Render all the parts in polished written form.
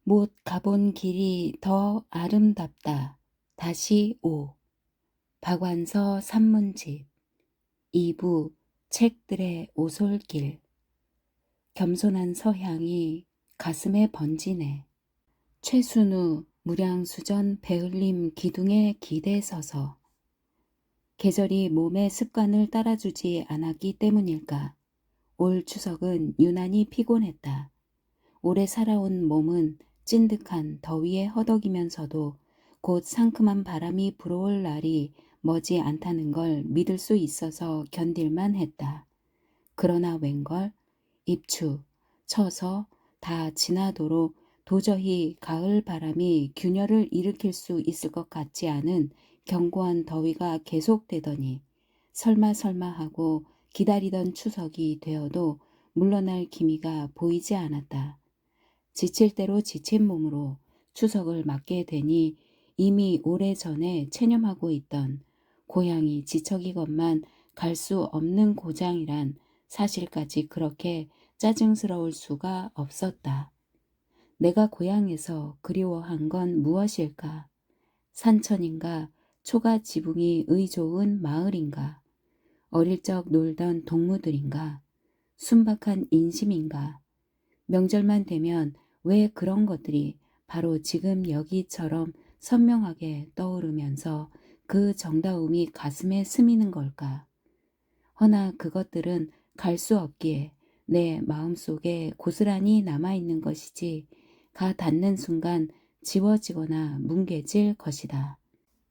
못 가본 길이 더 아름답다. 다시 오. 박완서 산문집 2부 책들의 오솔길. 겸손한 서향이 가슴에 번지네. 최순우 무량수전 배울림 기둥에 기대 서서. 계절이 몸의 습관을 따라주지 않았기 때문일까. 올 추석은 유난히 피곤했다. 오래 살아온 몸은 찐득한 더위에 허덕이면서도 곧 상큼한 바람이 불어올 날이 머지 않다는 걸 믿을 수 있어서 견딜만 했다. 그러나 웬걸 입추, 처서 다 지나도록 도저히 가을 바람이 균열을 일으킬 수 있을 것 같지 않은 견고한 더위가 계속되더니 설마 하고 기다리던 추석이 되어도 물러날 기미가 보이지 않았다. 지칠 대로 지친 몸으로 추석을 맞게 되니 이미 오래전에 체념하고 있던 고향이 지척이건만 갈 수 없는 고장이란 사실까지 그렇게 짜증스러울 수가 없었다. 내가 고향에서 그리워한 건 무엇일까? 산천인가? 초가 지붕이 의좋은 마을인가? 어릴 적 놀던 동무들인가? 순박한 인심인가? 명절만 되면 왜 그런 것들이 바로 지금 여기처럼 선명하게 떠오르면서 그 정다움이 가슴에 스미는 걸까? 허나 그것들은 갈 수 없기에 내 마음속에 고스란히 남아있는 것이지 가 닿는 순간 지워지거나 뭉개질 것이다.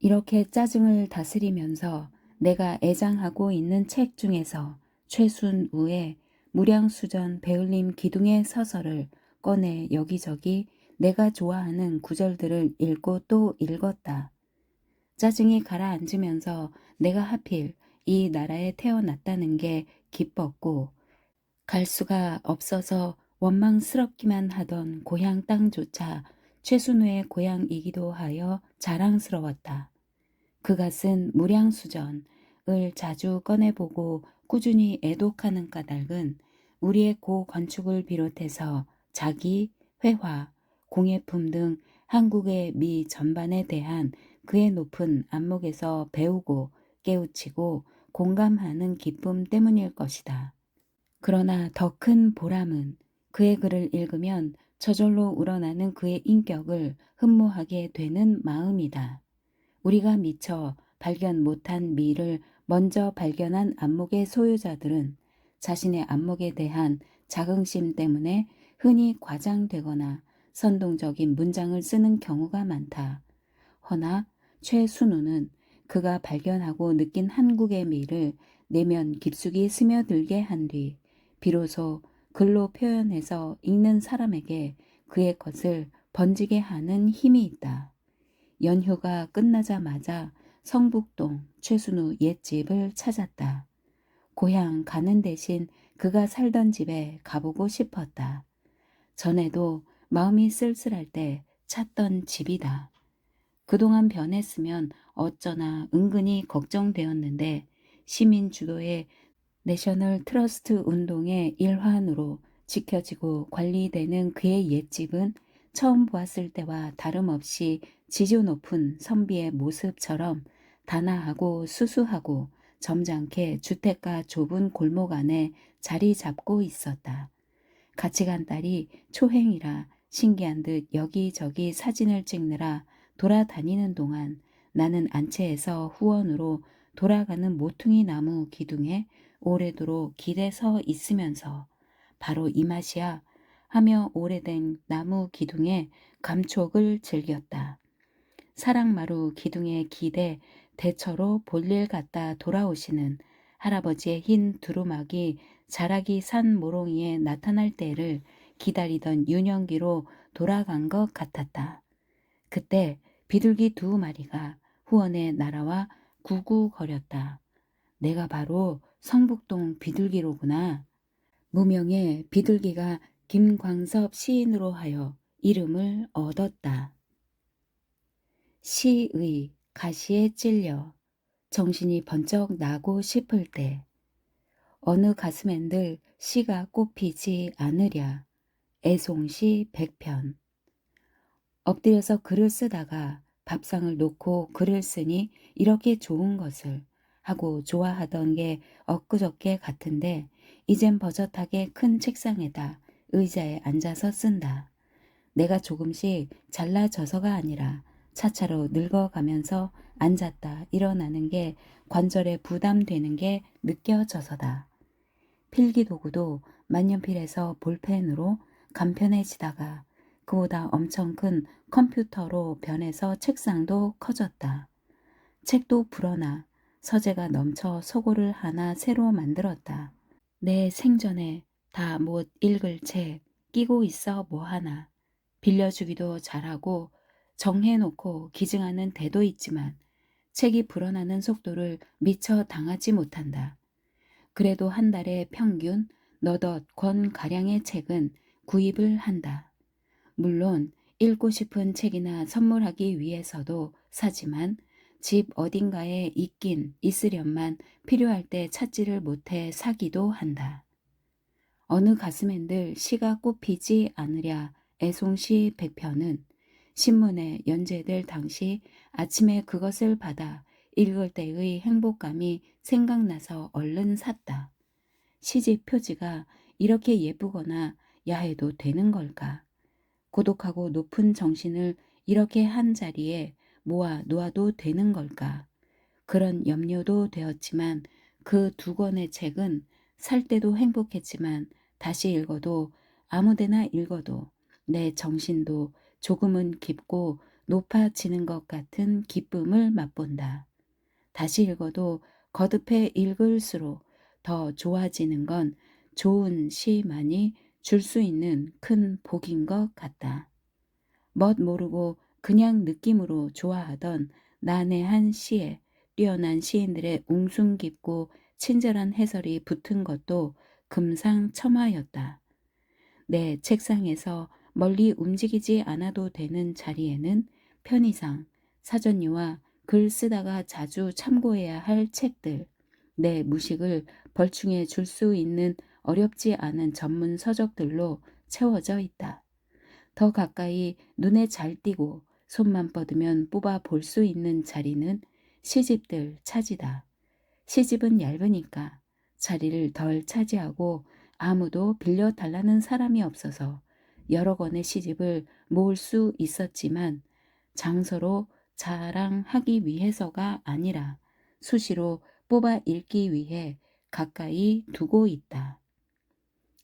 이렇게 짜증을 다스리면서 내가 애장하고 있는 책 중에서 최순우의 무량수전 배울림 기둥의 서서를 꺼내 여기저기 내가 좋아하는 구절들을 읽고 또 읽었다. 짜증이 가라앉으면서 내가 하필 이 나라에 태어났다는 게 기뻤고 갈 수가 없어서 원망스럽기만 하던 고향 땅조차 최순우의 고향이기도 하여 자랑스러웠다. 그것은 무량수전을 자주 꺼내보고 꾸준히 애독하는 까닭은 우리의 고 건축을 비롯해서 자기, 회화, 공예품 등 한국의 미 전반에 대한 그의 높은 안목에서 배우고 깨우치고 공감하는 기쁨 때문일 것이다. 그러나 더 큰 보람은 그의 글을 읽으면 저절로 우러나는 그의 인격을 흠모하게 되는 마음이다. 우리가 미처 발견 못한 미를 먼저 발견한 안목의 소유자들은 자신의 안목에 대한 자긍심 때문에 흔히 과장되거나 선동적인 문장을 쓰는 경우가 많다. 허나 최순우는 그가 발견하고 느낀 한국의 미를 내면 깊숙이 스며들게 한 뒤 비로소 글로 표현해서 읽는 사람에게 그의 것을 번지게 하는 힘이 있다. 연휴가 끝나자마자 성북동 최순우 옛집을 찾았다. 고향 가는 대신 그가 살던 집에 가보고 싶었다. 전에도 마음이 쓸쓸할 때 찾던 집이다. 그동안 변했으면 어쩌나 은근히 걱정되었는데 시민 주도의 내셔널 트러스트 운동의 일환으로 지켜지고 관리되는 그의 옛집은 처음 보았을 때와 다름없이 지조 높은 선비의 모습처럼 단아하고 수수하고 점잖게 주택가 좁은 골목 안에 자리 잡고 있었다. 같이 간 딸이 초행이라 신기한 듯 여기저기 사진을 찍느라 돌아다니는 동안 나는 안채에서 후원으로 돌아가는 모퉁이 나무 기둥에 오래도록 길에 서 있으면서 바로 이 맛이야 하며 오래된 나무 기둥의 감촉을 즐겼다. 사랑마루 기둥에 기대 대처로 볼일 갔다 돌아오시는 할아버지의 흰 두루마기 자라기 산 모롱이에 나타날 때를 기다리던 윤영기로 돌아간 것 같았다. 그때 비둘기 2마리가 후원에 날아와 구구거렸다. 내가 바로 성북동 비둘기로구나. 무명의 비둘기가 김광섭 시인으로 하여 이름을 얻었다. 시의 가시에 찔려 정신이 번쩍 나고 싶을 때 어느 가슴엔들 시가 꽃피지 않으랴. 애송시 100편. 엎드려서 글을 쓰다가 밥상을 놓고 글을 쓰니 이렇게 좋은 것을 하고 좋아하던 게 엊그저께 같은데 이젠 버젓하게 큰 책상에다 의자에 앉아서 쓴다. 내가 조금씩 잘나져서가 아니라 차차로 늙어가면서 앉았다 일어나는 게 관절에 부담되는 게 느껴져서다. 필기도구도 만년필에서 볼펜으로 간편해지다가 그보다 엄청 큰 컴퓨터로 변해서 책상도 커졌다. 책도 불어나 서재가 넘쳐 서고를 하나 새로 만들었다. 내 생전에 다 못 읽을 책 끼고 있어 뭐하나. 빌려주기도 잘하고 정해놓고 기증하는 데도 있지만 책이 불어나는 속도를 미처 당하지 못한다. 그래도 한 달에 평균 너덧 권가량의 책은 구입을 한다. 물론 읽고 싶은 책이나 선물하기 위해서도 사지만 집 어딘가에 있긴 있으련만 필요할 때 찾지를 못해 사기도 한다. 어느 가슴엔들 시가 꼽히지 않으랴 애송시 100편은 신문에 연재될 당시 아침에 그것을 받아 읽을 때의 행복감이 생각나서 얼른 샀다. 시집 표지가 이렇게 예쁘거나 야해도 되는 걸까? 고독하고 높은 정신을 이렇게 한 자리에 모아 놓아도 되는 걸까? 그런 염려도 되었지만 그 두 권의 책은 살 때도 행복했지만 다시 읽어도 아무데나 읽어도 내 정신도 조금은 깊고 높아지는 것 같은 기쁨을 맛본다. 다시 읽어도 거듭해 읽을수록 더 좋아지는 건 좋은 시만이 줄 수 있는 큰 복인 것 같다. 멋 모르고 그냥 느낌으로 좋아하던 난해한 시에 뛰어난 시인들의 웅숭 깊고 친절한 해설이 붙은 것도 금상첨화였다. 내 책상에서 멀리 움직이지 않아도 되는 자리에는 편의상, 사전유와 글 쓰다가 자주 참고해야 할 책들, 내 무식을 벌충해 줄 수 있는 어렵지 않은 전문 서적들로 채워져 있다. 더 가까이 눈에 잘 띄고 손만 뻗으면 뽑아 볼 수 있는 자리는 시집들 차지다. 시집은 얇으니까 자리를 덜 차지하고 아무도 빌려달라는 사람이 없어서 여러 권의 시집을 모을 수 있었지만 장서로 자랑하기 위해서가 아니라 수시로 뽑아 읽기 위해 가까이 두고 있다.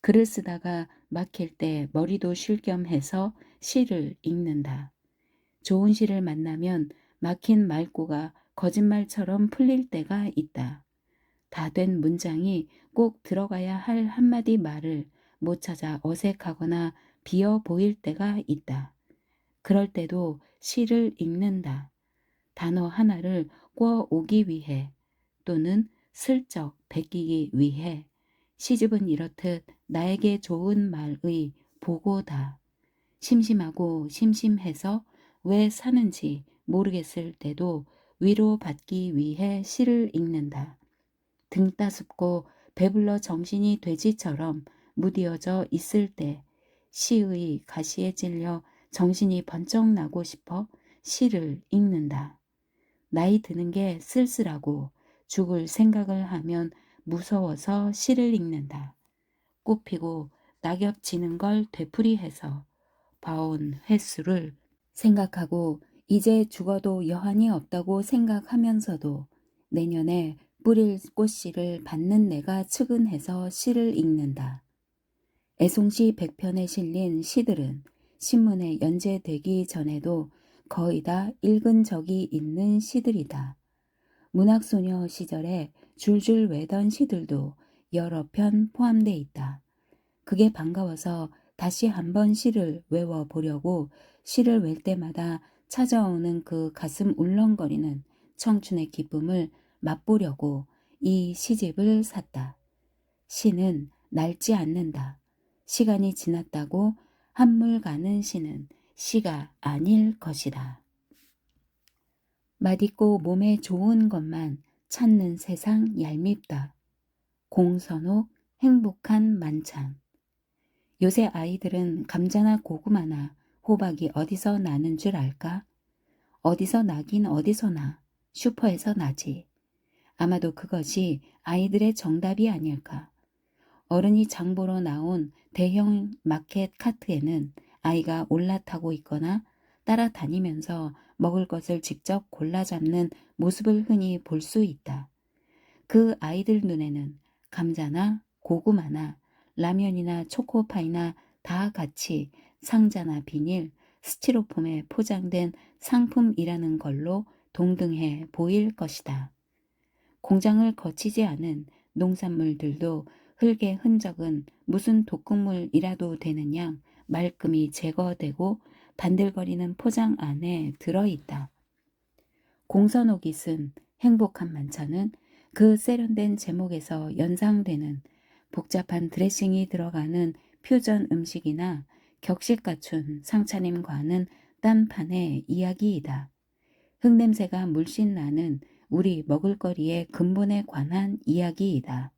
글을 쓰다가 막힐 때 머리도 쉴 겸 해서 시를 읽는다. 좋은 시를 만나면 막힌 말꼬가 거짓말처럼 풀릴 때가 있다. 다 된 문장이 꼭 들어가야 할 한마디 말을 못 찾아 어색하거나 비어 보일 때가 있다. 그럴 때도 시를 읽는다. 단어 하나를 꿔오기 위해 또는 슬쩍 베끼기 위해 시집은 이렇듯 나에게 좋은 말의 보고다. 심심하고 심심해서 왜 사는지 모르겠을 때도 위로받기 위해 시를 읽는다. 등 따숩고 배불러 정신이 돼지처럼 무디어져 있을 때 시의 가시에 찔려 정신이 번쩍 나고 싶어 시를 읽는다. 나이 드는 게 쓸쓸하고 죽을 생각을 하면 무서워서 시를 읽는다. 꽃피고 낙엽 지는 걸 되풀이해서 봐온 횟수를 생각하고 이제 죽어도 여한이 없다고 생각하면서도 내년에 뿌릴 꽃씨를 받는 내가 측은해서 시를 읽는다. 애송시 100편에 실린 시들은 신문에 연재되기 전에도 거의 다 읽은 적이 있는 시들이다. 문학소녀 시절에 줄줄 외던 시들도 여러 편 포함돼 있다. 그게 반가워서 다시 한번 시를 외워보려고 시를 외울 때마다 찾아오는 그 가슴 울렁거리는 청춘의 기쁨을 맛보려고 이 시집을 샀다. 시는 낡지 않는다. 시간이 지났다고 한물 가는 시는 시가 아닐 것이다. 맛있고 몸에 좋은 것만 찾는 세상 얄밉다. 공선옥 행복한 만찬. 요새 아이들은 감자나 고구마나 호박이 어디서 나는 줄 알까? 어디서 나긴 어디서 나. 슈퍼에서 나지. 아마도 그것이 아이들의 정답이 아닐까. 어른이 장보러 나온 대형 마켓 카트에는 아이가 올라타고 있거나 따라다니면서 먹을 것을 직접 골라 잡는 모습을 흔히 볼 수 있다. 그 아이들 눈에는 감자나 고구마나 라면이나 초코파이나 다 같이 상자나 비닐, 스티로폼에 포장된 상품이라는 걸로 동등해 보일 것이다. 공장을 거치지 않은 농산물들도 흙의 흔적은 무슨 독극물이라도 되는 양 말끔히 제거되고 반들거리는 포장 안에 들어있다. 공선옥이 쓴 행복한 만찬은 그 세련된 제목에서 연상되는 복잡한 드레싱이 들어가는 퓨전 음식이나 격식 갖춘 상차림과는 딴판의 이야기이다. 흙냄새가 물씬 나는 우리 먹을거리의 근본에 관한 이야기이다.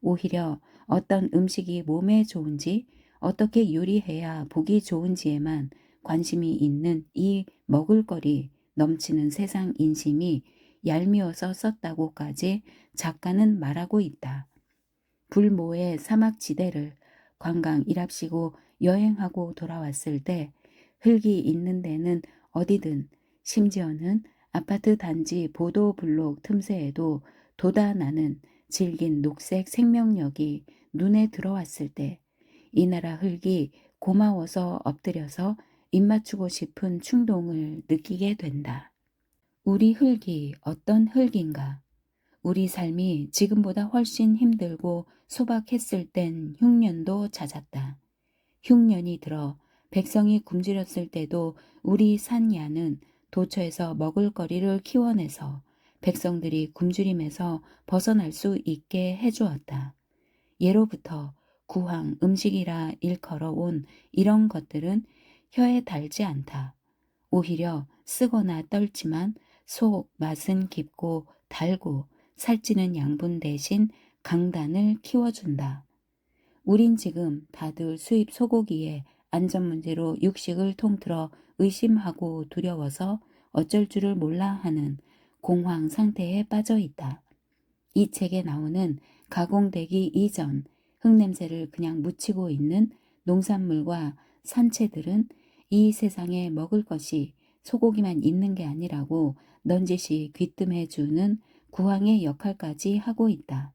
오히려 어떤 음식이 몸에 좋은지, 어떻게 요리해야 보기 좋은지에만 관심이 있는 이 먹을거리 넘치는 세상 인심이 얄미워서 썼다고까지 작가는 말하고 있다. 불모의 사막지대를 관광 일합시고 여행하고 돌아왔을 때 흙이 있는 데는 어디든 심지어는 아파트 단지 보도블록 틈새에도 돋아나는 질긴 녹색 생명력이 눈에 들어왔을 때 이 나라 흙이 고마워서 엎드려서 입맞추고 싶은 충동을 느끼게 된다. 우리 흙이 어떤 흙인가? 우리 삶이 지금보다 훨씬 힘들고 소박했을 땐 흉년도 잦았다. 흉년이 들어 백성이 굶주렸을 때도 우리 산야는 도처에서 먹을거리를 키워내서 백성들이 굶주림에서 벗어날 수 있게 해주었다. 예로부터 구황 음식이라 일컬어온 이런 것들은 혀에 달지 않다. 오히려 쓰거나 떨지만 속 맛은 깊고 달고 살찌는 양분 대신 강단을 키워준다. 우린 지금 다들 수입 소고기에 안전 문제로 육식을 통틀어 의심하고 두려워서 어쩔 줄을 몰라 하는 공황 상태에 빠져 있다. 이 책에 나오는 가공되기 이전 흙냄새를 그냥 묻히고 있는 농산물과 산채들은 이 세상에 먹을 것이 소고기만 있는 게 아니라고 넌지시 귀뜸해주는 구황의 역할까지 하고 있다.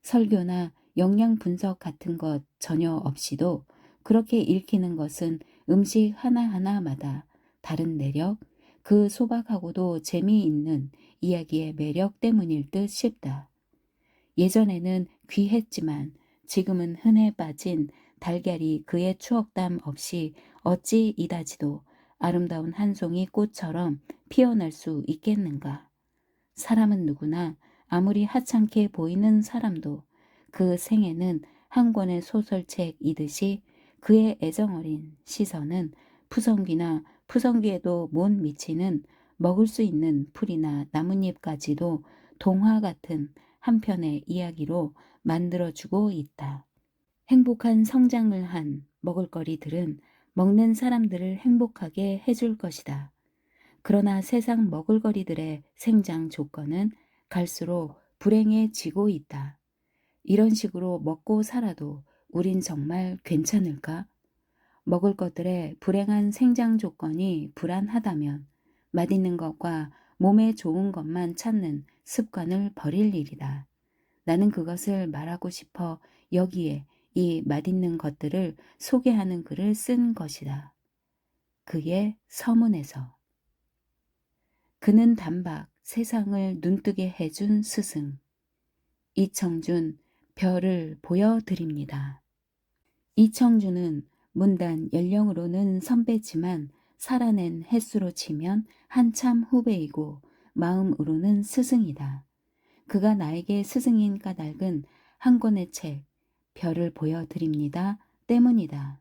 설교나 영양 분석 같은 것 전혀 없이도 그렇게 읽히는 것은 음식 하나하나마다 다른 매력, 그 소박하고도 재미있는 이야기의 매력 때문일 듯 싶다. 예전에는 귀했지만 지금은 흔해 빠진 달걀이 그의 추억담 없이 어찌 이다지도 아름다운 한 송이 꽃처럼 피어날 수 있겠는가. 사람은 누구나 아무리 하찮게 보이는 사람도 그 생애는 한 권의 소설책이듯이 그의 애정어린 시선은 푸성귀나 푸성귀에도 못 미치는 먹을 수 있는 풀이나 나뭇잎까지도 동화 같은 한 편의 이야기로 만들어주고 있다. 행복한 성장을 한 먹을거리들은 먹는 사람들을 행복하게 해줄 것이다. 그러나 세상 먹을거리들의 생장 조건은 갈수록 불행해지고 있다. 이런 식으로 먹고 살아도 우린 정말 괜찮을까? 먹을 것들의 불행한 생장 조건이 불안하다면 맛있는 것과 몸에 좋은 것만 찾는 습관을 버릴 일이다. 나는 그것을 말하고 싶어 여기에 이 맛있는 것들을 소개하는 글을 쓴 것이다. 그의 서문에서. 그는 단박 세상을 눈뜨게 해준 스승. 이청준 별을 보여드립니다. 이청준은 문단 연령으로는 선배지만 살아낸 횟수로 치면 한참 후배이고 마음으로는 스승이다. 그가 나에게 스승인 까닭은 한 권의 책, 별을 보여드립니다 때문이다.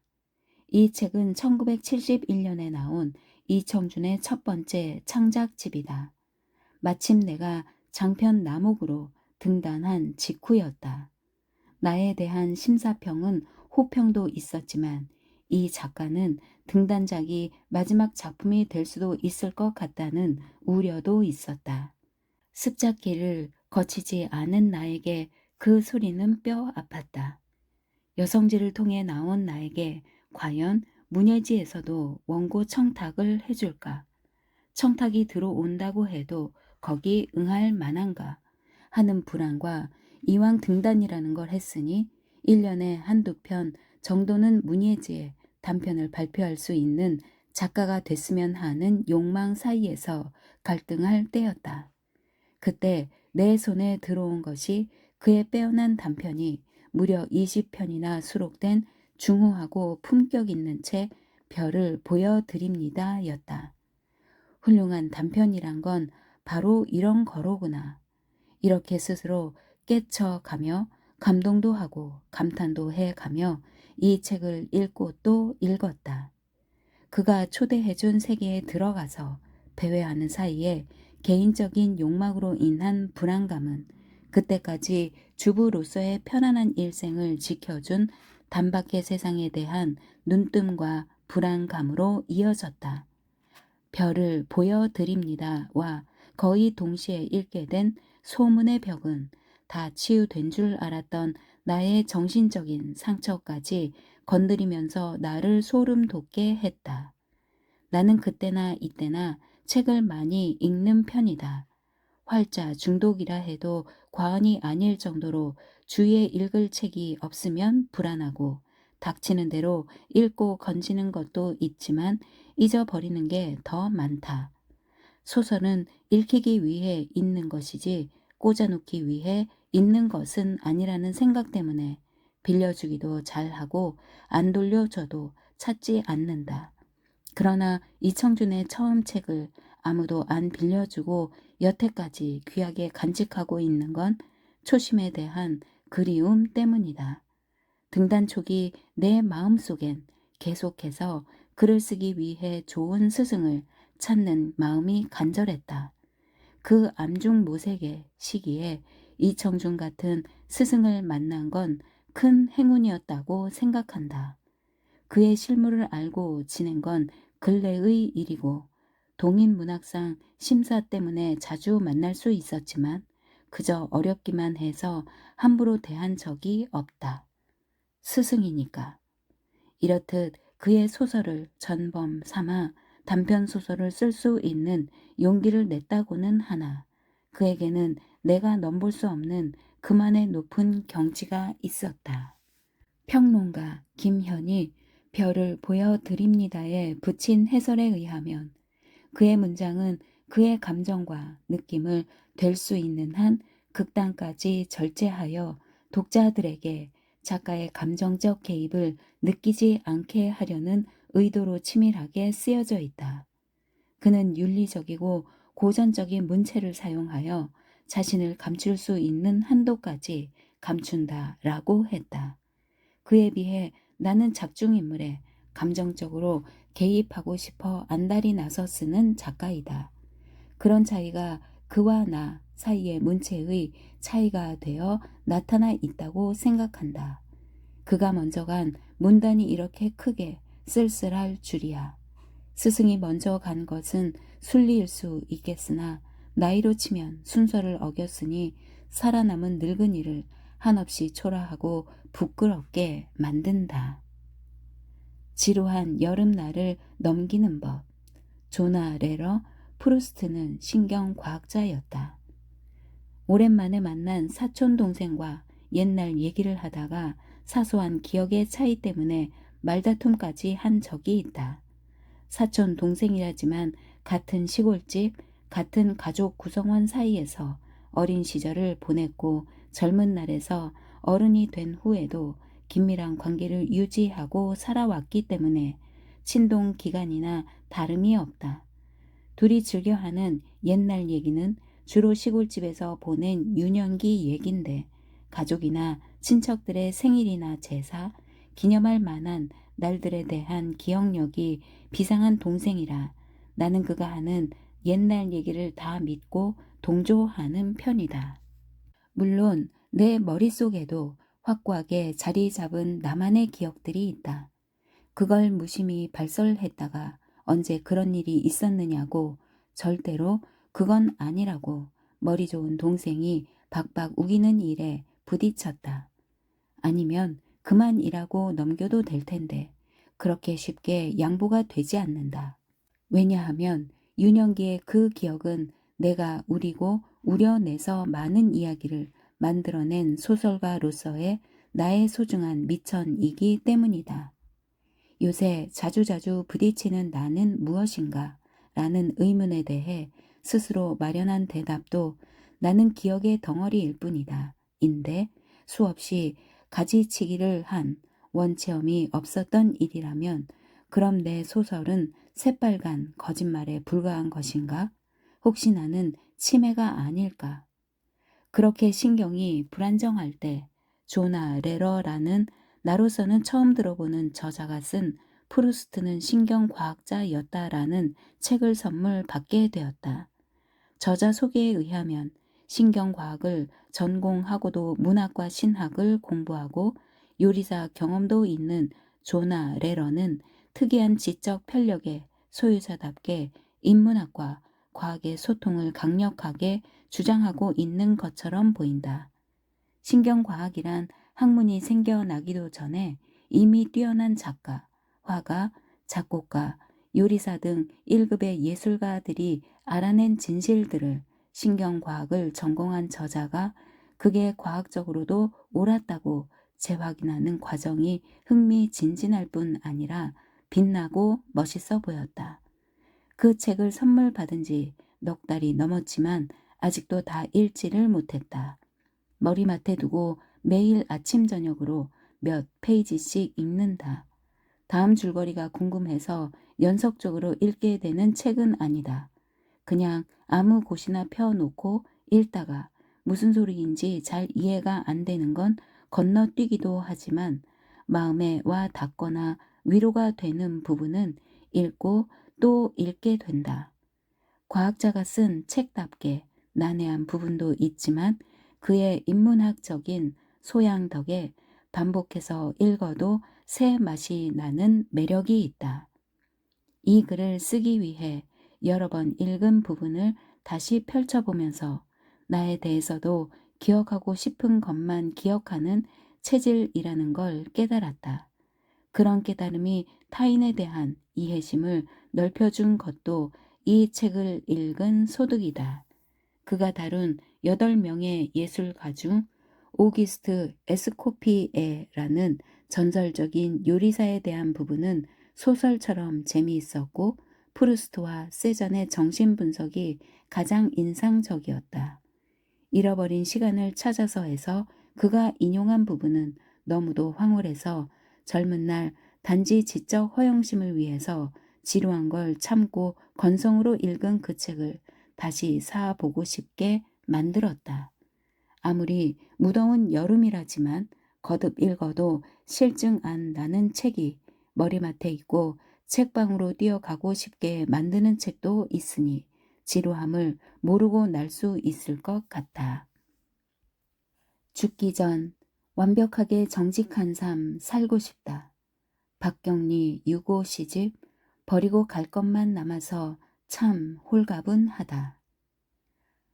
이 책은 1971년에 나온 이청준의 첫 번째 창작집이다. 마침 내가 장편 남옥으로 등단한 직후였다. 나에 대한 심사평은 호평도 있었지만 이 작가는 등단작이 마지막 작품이 될 수도 있을 것 같다는 우려도 있었다. 습작기를 거치지 않은 나에게 그 소리는 뼈 아팠다. 여성지를 통해 나온 나에게 과연 문예지에서도 원고 청탁을 해줄까? 청탁이 들어온다고 해도 거기 응할 만한가? 하는 불안과 이왕 등단이라는 걸 했으니 1년에 한두 편 정도는 문예지에 단편을 발표할 수 있는 작가가 됐으면 하는 욕망 사이에서 갈등할 때였다. 그때 내 손에 들어온 것이 그의 빼어난 단편이 무려 20편이나 수록된 중후하고 품격 있는 책 별을 보여드립니다 였다. 훌륭한 단편이란 건 바로 이런 거로구나. 이렇게 스스로 깨쳐가며 감동도 하고 감탄도 해가며 이 책을 읽고 또 읽었다. 그가 초대해준 세계에 들어가서 배회하는 사이에 개인적인 욕망으로 인한 불안감은 그때까지 주부로서의 편안한 일생을 지켜준 단박의 세상에 대한 눈뜸과 불안감으로 이어졌다. 별을 보여드립니다와 거의 동시에 읽게 된 소문의 벽은 다 치유된 줄 알았던 나의 정신적인 상처까지 건드리면서 나를 소름 돋게 했다. 나는 그때나 이때나 책을 많이 읽는 편이다. 활자 중독이라 해도 과언이 아닐 정도로 주위에 읽을 책이 없으면 불안하고 닥치는 대로 읽고 건지는 것도 있지만 잊어버리는 게 더 많다. 소설은 읽히기 위해 읽는 것이지 꽂아놓기 위해 읽는 것은 아니라는 생각 때문에 빌려주기도 잘하고 안 돌려줘도 찾지 않는다. 그러나 이청준의 처음 책을 아무도 안 빌려주고 여태까지 귀하게 간직하고 있는 건 초심에 대한 그리움 때문이다. 등단 초기 내 마음속엔 계속해서 글을 쓰기 위해 좋은 스승을 찾는 마음이 간절했다. 그 암중모색의 시기에 이청준 같은 스승을 만난 건 큰 행운이었다고 생각한다. 그의 실물을 알고 지낸 건 근래의 일이고 동인문학상 심사 때문에 자주 만날 수 있었지만 그저 어렵기만 해서 함부로 대한 적이 없다. 스승이니까. 이렇듯 그의 소설을 전범 삼아 단편 소설을 쓸 수 있는 용기를 냈다고는 하나 그에게는 내가 넘볼 수 없는 그만의 높은 경지가 있었다. 평론가 김현이 별을 보여드립니다에 붙인 해설에 의하면 그의 문장은 그의 감정과 느낌을 될 수 있는 한 극단까지 절제하여 독자들에게 작가의 감정적 개입을 느끼지 않게 하려는 의도로 치밀하게 쓰여져 있다. 그는 윤리적이고 고전적인 문체를 사용하여 자신을 감출 수 있는 한도까지 감춘다라고 했다. 그에 비해 나는 작중인물에 감정적으로 개입하고 싶어 안달이 나서 쓰는 작가이다. 그런 차이가 그와 나 사이의 문체의 차이가 되어 나타나 있다고 생각한다. 그가 먼저 간 문단이 이렇게 크게 쓸쓸할 줄이야. 스승이 먼저 간 것은 순리일 수 있겠으나 나이로 치면 순서를 어겼으니 살아남은 늙은이를 한없이 초라하고 부끄럽게 만든다. 지루한 여름날을 넘기는 법. 조나 레러 프루스트는 신경과학자였다. 오랜만에 만난 사촌 동생과 옛날 얘기를 하다가 사소한 기억의 차이 때문에 말다툼까지 한 적이 있다. 사촌 동생이라지만 같은 시골집, 같은 가족 구성원 사이에서 어린 시절을 보냈고 젊은 날에서 어른이 된 후에도 긴밀한 관계를 유지하고 살아왔기 때문에 친동 기간이나 다름이 없다. 둘이 즐겨하는 옛날 얘기는 주로 시골집에서 보낸 유년기 얘긴데 가족이나 친척들의 생일이나 제사, 기념할 만한 날들에 대한 기억력이 비상한 동생이라 나는 그가 하는 옛날 얘기를 다 믿고 동조하는 편이다. 물론 내 머릿속에도 확고하게 자리 잡은 나만의 기억들이 있다. 그걸 무심히 발설했다가 언제 그런 일이 있었느냐고 절대로 그건 아니라고 머리 좋은 동생이 박박 우기는 일에 부딪혔다. 아니면 그만 일하고 넘겨도 될 텐데 그렇게 쉽게 양보가 되지 않는다. 왜냐하면 유년기의 그 기억은 내가 우리고 우려내서 많은 이야기를 만들어낸 소설가로서의 나의 소중한 미천이기 때문이다. 요새 자주자주 부딪히는 나는 무엇인가? 라는 의문에 대해 스스로 마련한 대답도 나는 기억의 덩어리일 뿐이다. 인데 수없이 가지치기를 한 원체험이 없었던 일이라면 그럼 내 소설은 새빨간 거짓말에 불과한 것인가? 혹시 나는 치매가 아닐까? 그렇게 신경이 불안정할 때 조나 레러라는 나로서는 처음 들어보는 저자가 쓴 프루스트는 신경과학자였다라는 책을 선물 받게 되었다. 저자 소개에 의하면 신경과학을 전공하고도 문학과 신학을 공부하고 요리사 경험도 있는 조나 레러는 특이한 지적 편력의 소유자답게 인문학과 과학의 소통을 강력하게 주장하고 있는 것처럼 보인다. 신경과학이란 학문이 생겨나기도 전에 이미 뛰어난 작가, 화가, 작곡가, 요리사 등 1급의 예술가들이 알아낸 진실들을 신경과학을 전공한 저자가 그게 과학적으로도 옳았다고 재확인하는 과정이 흥미진진할 뿐 아니라 빛나고 멋있어 보였다. 그 책을 선물 받은 지 넉 달이 넘었지만 아직도 다 읽지를 못했다. 머리맡에 두고 매일 아침 저녁으로 몇 페이지씩 읽는다. 다음 줄거리가 궁금해서 연속적으로 읽게 되는 책은 아니다. 그냥 아무 곳이나 펴놓고 읽다가 무슨 소리인지 잘 이해가 안 되는 건 건너뛰기도 하지만 마음에 와 닿거나 위로가 되는 부분은 읽고 또 읽게 된다. 과학자가 쓴 책답게 난해한 부분도 있지만 그의 인문학적인 소양 덕에 반복해서 읽어도 새 맛이 나는 매력이 있다. 이 글을 쓰기 위해 여러 번 읽은 부분을 다시 펼쳐보면서 나에 대해서도 기억하고 싶은 것만 기억하는 체질이라는 걸 깨달았다. 그런 깨달음이 타인에 대한 이해심을 넓혀준 것도 이 책을 읽은 소득이다. 그가 다룬 8명의 예술가 중 오기스트 에스코피에라는 전설적인 요리사에 대한 부분은 소설처럼 재미있었고 프루스트와 세잔의 정신분석이 가장 인상적이었다. 잃어버린 시간을 찾아서 해서 그가 인용한 부분은 너무도 황홀해서 젊은 날 단지 지적 허영심을 위해서 지루한 걸 참고 건성으로 읽은 그 책을 다시 사보고 싶게 만들었다. 아무리 무더운 여름이라지만 거듭 읽어도 실증 안 나는 책이 머리맡에 있고 책방으로 뛰어가고 싶게 만드는 책도 있으니 지루함을 모르고 날 수 있을 것 같아. 죽기 전 완벽하게 정직한 삶 살고 싶다. 박경리 유고 시집 버리고 갈 것만 남아서 참 홀가분하다.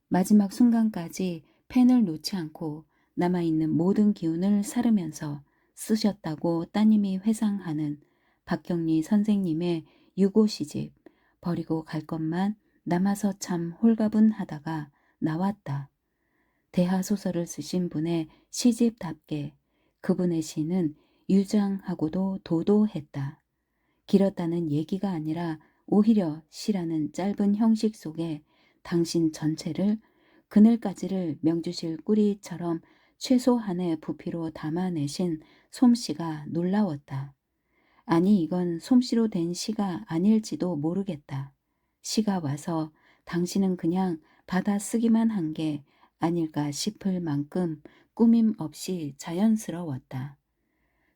마지막 순간까지 펜을 놓지 않고 남아있는 모든 기운을 사르면서 쓰셨다고 따님이 회상하는 박경리 선생님의 유고 시집 버리고 갈 것만 남아서 참 홀가분하다가 나왔다. 대하소설을 쓰신 분의 시집답게 그분의 시는 유장하고도 도도했다. 길었다는 얘기가 아니라 오히려 시라는 짧은 형식 속에 당신 전체를 그늘까지를 명주실 꾸리처럼 최소한의 부피로 담아내신 솜씨가 놀라웠다. 아니 이건 솜씨로 된 시가 아닐지도 모르겠다. 시가 와서 당신은 그냥 받아쓰기만 한 게 아닐까 싶을 만큼 꾸밈 없이 자연스러웠다.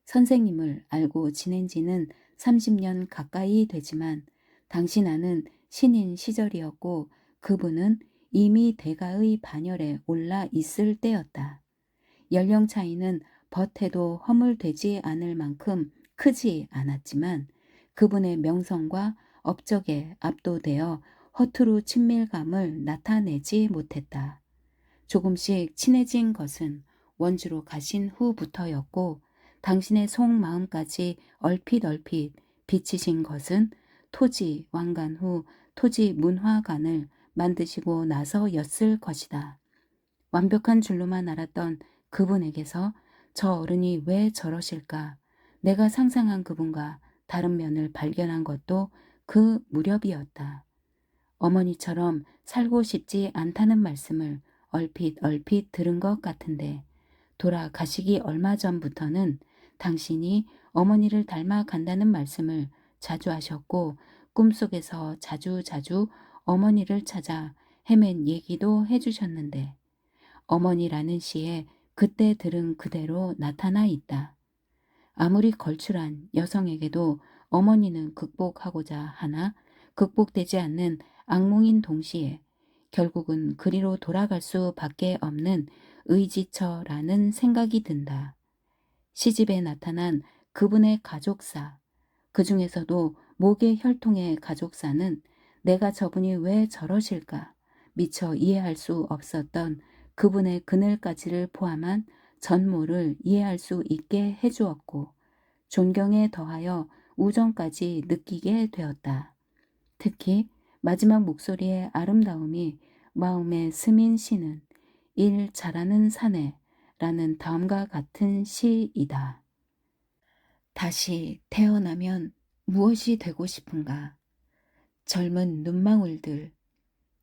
선생님을 알고 지낸 지는 30년 가까이 되지만 당신 아는 신인 시절이었고 그분은 이미 대가의 반열에 올라 있을 때였다. 연령 차이는 벗해도 허물되지 않을 만큼 크지 않았지만 그분의 명성과 업적에 압도되어 허투루 친밀감을 나타내지 못했다. 조금씩 친해진 것은 원주로 가신 후부터였고 당신의 속마음까지 얼핏 비치신 것은 토지 왕관 후 토지 문화관을 만드시고 나서였을 것이다. 완벽한 줄로만 알았던 그분에게서 저 어른이 왜 저러실까? 내가 상상한 그분과 다른 면을 발견한 것도 그 무렵이었다. 어머니처럼 살고 싶지 않다는 말씀을 얼핏 들은 것 같은데 돌아가시기 얼마 전부터는 당신이 어머니를 닮아 간다는 말씀을 자주 하셨고 꿈속에서 자주 어머니를 찾아 헤맨 얘기도 해주셨는데 어머니라는 시에 그때 들은 그대로 나타나 있다. 아무리 걸출한 여성에게도 어머니는 극복하고자 하나 극복되지 않는 악몽인 동시에 결국은 그리로 돌아갈 수밖에 없는 의지처라는 생각이 든다. 시집에 나타난 그분의 가족사, 그 중에서도 목의 혈통의 가족사는 내가 저분이 왜 저러실까 미처 이해할 수 없었던 그분의 그늘까지를 포함한 전모를 이해할 수 있게 해주었고 존경에 더하여 우정까지 느끼게 되었다. 특히 마지막 목소리의 아름다움이 마음에 스민 시는 일 잘하는 사내라는 다음과 같은 시이다. 다시 태어나면 무엇이 되고 싶은가? 젊은 눈망울들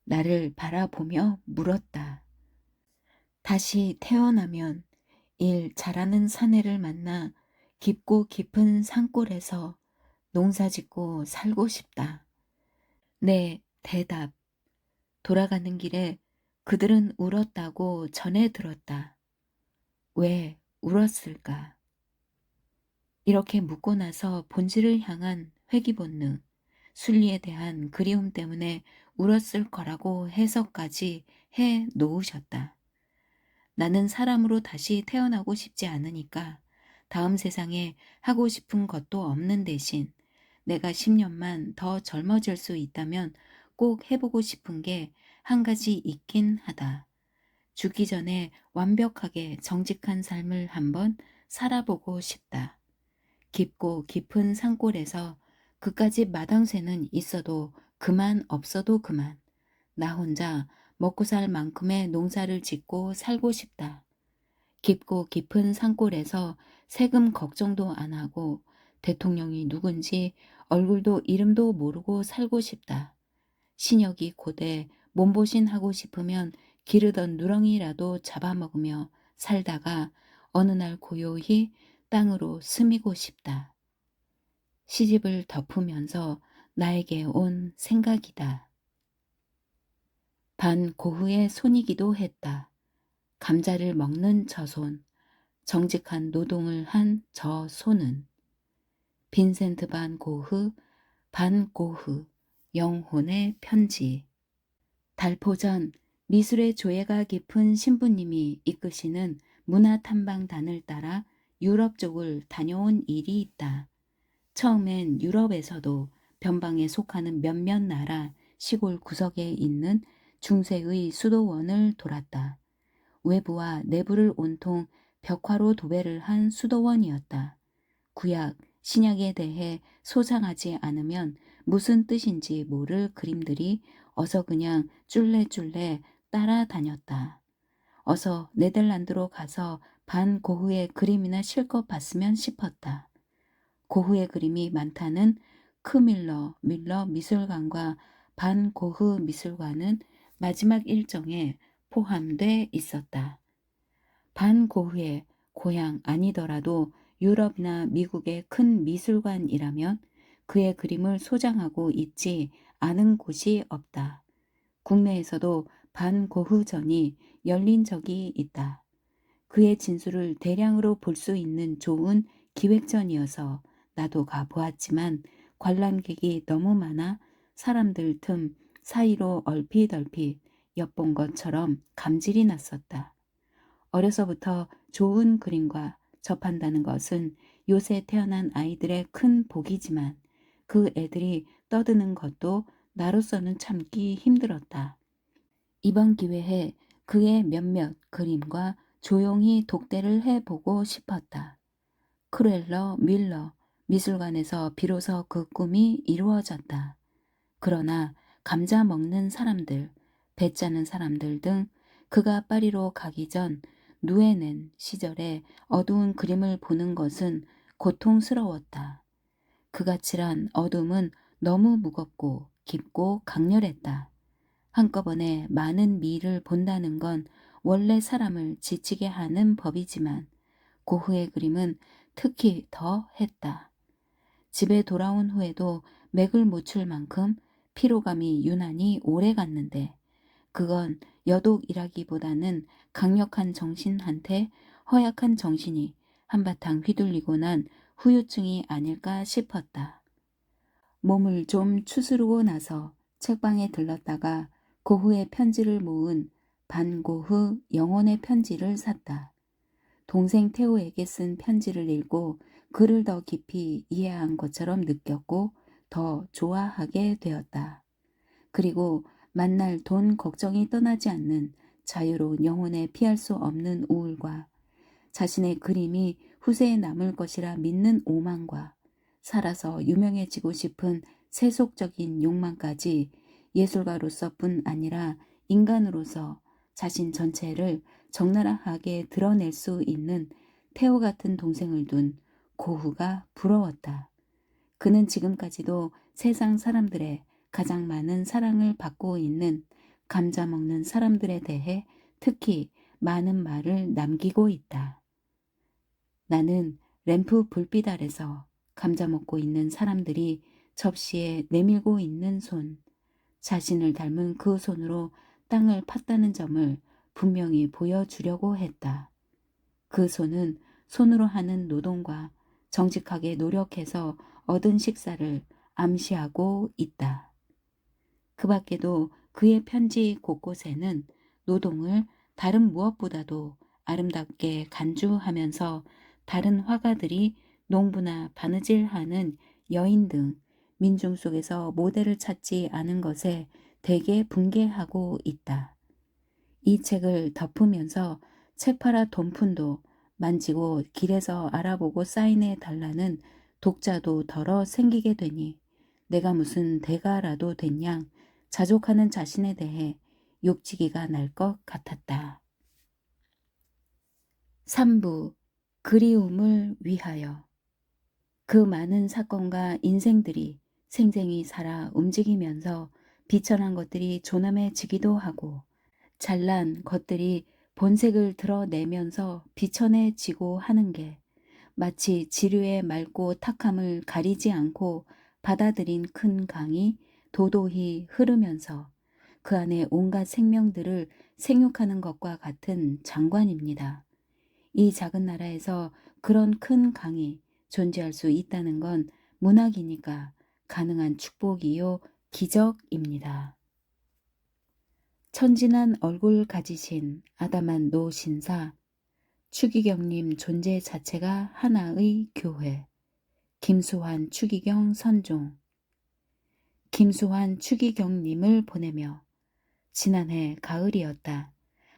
나를 바라보며 물었다. 다시 태어나면 일 잘하는 사내를 만나 깊고 깊은 산골에서 농사짓고 살고 싶다. 내 대답. 돌아가는 길에 그들은 울었다고 전해 들었다. 왜 울었을까? 이렇게 묻고 나서 본질을 향한 회귀 본능, 순리에 대한 그리움 때문에 울었을 거라고 해석까지 해 놓으셨다. 나는 사람으로 다시 태어나고 싶지 않으니까 다음 세상에 하고 싶은 것도 없는 대신 내가 10년만 더 젊어질 수 있다면 꼭 해보고 싶은 게 한 가지 있긴 하다. 죽기 전에 완벽하게 정직한 삶을 한번 살아보고 싶다. 깊고 깊은 산골에서 그까지 마당새는 있어도 그만 없어도 그만. 나 혼자 먹고 살 만큼의 농사를 짓고 살고 싶다. 깊고 깊은 산골에서 세금 걱정도 안 하고 대통령이 누군지 얼굴도 이름도 모르고 살고 싶다. 신역이 고대 몸보신 하고 싶으면 기르던 누렁이라도 잡아먹으며 살다가 어느 날 고요히 땅으로 스미고 싶다. 시집을 덮으면서 나에게 온 생각이다. 반 고흐의 손이기도 했다. 감자를 먹는 저 손, 정직한 노동을 한 저 손은 빈센트 반 고흐, 영혼의 편지. 달포전 미술의 조예가 깊은 신부님이 이끄시는 문화탐방단을 따라 유럽 쪽을 다녀온 일이 있다. 처음엔 유럽에서도 변방에 속하는 몇몇 나라 시골 구석에 있는 중세의 수도원을 돌았다. 외부와 내부를 온통 벽화로 도배를 한 수도원이었다. 구약, 신약에 대해 소상하지 않으면 무슨 뜻인지 모를 그림들이 어서 그냥 쫄래쫄래 따라다녔다. 어서 네덜란드로 가서 반 고흐의 그림이나 실컷 봤으면 싶었다. 고흐의 그림이 많다는 밀러 미술관과 반 고흐 미술관은 마지막 일정에 포함돼 있었다. 반 고흐의 고향 아니더라도 유럽이나 미국의 큰 미술관이라면 그의 그림을 소장하고 있지 않은 곳이 없다. 국내에서도 반 고흐전이 열린 적이 있다. 그의 진수를 대량으로 볼 수 있는 좋은 기획전이어서 나도 가보았지만 관람객이 너무 많아 사람들 틈 사이로 얼핏 엿본 것처럼 감질이 났었다. 어려서부터 좋은 그림과 접한다는 것은 요새 태어난 아이들의 큰 복이지만 그 애들이 떠드는 것도 나로서는 참기 힘들었다. 이번 기회에 그의 몇몇 그림과 조용히 독대를 해보고 싶었다. 크렐러 밀러 미술관에서 비로소 그 꿈이 이루어졌다. 그러나 감자 먹는 사람들, 배 짜는 사람들 등 그가 파리로 가기 전 누에넨 시절에 어두운 그림을 보는 것은 고통스러웠다. 그가 칠한 어둠은 너무 무겁고 깊고 강렬했다. 한꺼번에 많은 미를 본다는 건 원래 사람을 지치게 하는 법이지만 고흐의 그림은 특히 더 했다. 집에 돌아온 후에도 맥을 못 출 만큼 피로감이 유난히 오래 갔는데 그건 여독이라기보다는 강력한 정신한테 허약한 정신이 한바탕 휘둘리고 난 후유증이 아닐까 싶었다. 몸을 좀 추스르고 나서 책방에 들렀다가 고흐의 편지를 모은 반고흐 영혼의 편지를 샀다. 동생 테오에게 쓴 편지를 읽고 그를 더 깊이 이해한 것처럼 느꼈고 더 좋아하게 되었다. 그리고 만날 돈 걱정이 떠나지 않는 자유로운 영혼에 피할 수 없는 우울과 자신의 그림이 후세에 남을 것이라 믿는 오만과 살아서 유명해지고 싶은 세속적인 욕망까지 예술가로서뿐 아니라 인간으로서 자신 전체를 적나라하게 드러낼 수 있는 태호 같은 동생을 둔 고흐가 부러웠다. 그는 지금까지도 세상 사람들의 가장 많은 사랑을 받고 있는 감자 먹는 사람들에 대해 특히 많은 말을 남기고 있다. 나는 램프 불빛 아래서 감자 먹고 있는 사람들이 접시에 내밀고 있는 손, 자신을 닮은 그 손으로 땅을 팠다는 점을 분명히 보여주려고 했다. 그 손은 손으로 하는 노동과 정직하게 노력해서 얻은 식사를 암시하고 있다. 그 밖에도 그의 편지 곳곳에는 노동을 다른 무엇보다도 아름답게 간주하면서 다른 화가들이 농부나 바느질하는 여인 등 민중 속에서 모델을 찾지 않은 것에 대개 분개하고 있다. 이 책을 덮으면서 책 팔아 돈푼도 만지고 길에서 알아보고 사인해 달라는 독자도 덜어 생기게 되니 내가 무슨 대가라도 된 양 자족하는 자신에 대해 욕지기가 날 것 같았다. 3부 그리움을 위하여 그 많은 사건과 인생들이 생생히 살아 움직이면서 비천한 것들이 조남해지기도 하고 잘난 것들이 본색을 드러내면서 비천해지고 하는 게 마치 지류의 맑고 탁함을 가리지 않고 받아들인 큰 강이 도도히 흐르면서 그 안에 온갖 생명들을 생육하는 것과 같은 장관입니다. 이 작은 나라에서 그런 큰 강이 존재할 수 있다는 건 문학이니까 가능한 축복이요 기적입니다. 천진한 얼굴 가지신 아담한 노신사, 추기경님 존재 자체가 하나의 교회, 김수환 추기경 선종. 김수환 추기경님을 보내며 지난해 가을이었다.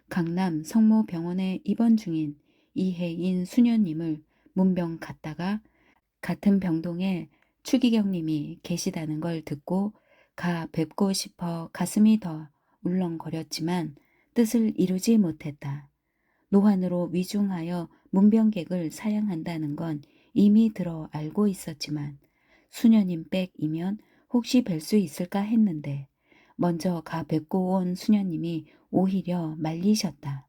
강남 성모병원에 입원 중인 이혜인 수녀님을 문병 갔다가 같은 병동에 추기경님이 계시다는 걸 듣고 가 뵙고 싶어 가슴이 더 울렁거렸지만 뜻을 이루지 못했다. 노환으로 위중하여 문병객을 사양한다는 건 이미 들어 알고 있었지만 수녀님 빽이면 혹시 뵐 수 있을까 했는데 먼저 가 뵙고 온 수녀님이 오히려 말리셨다.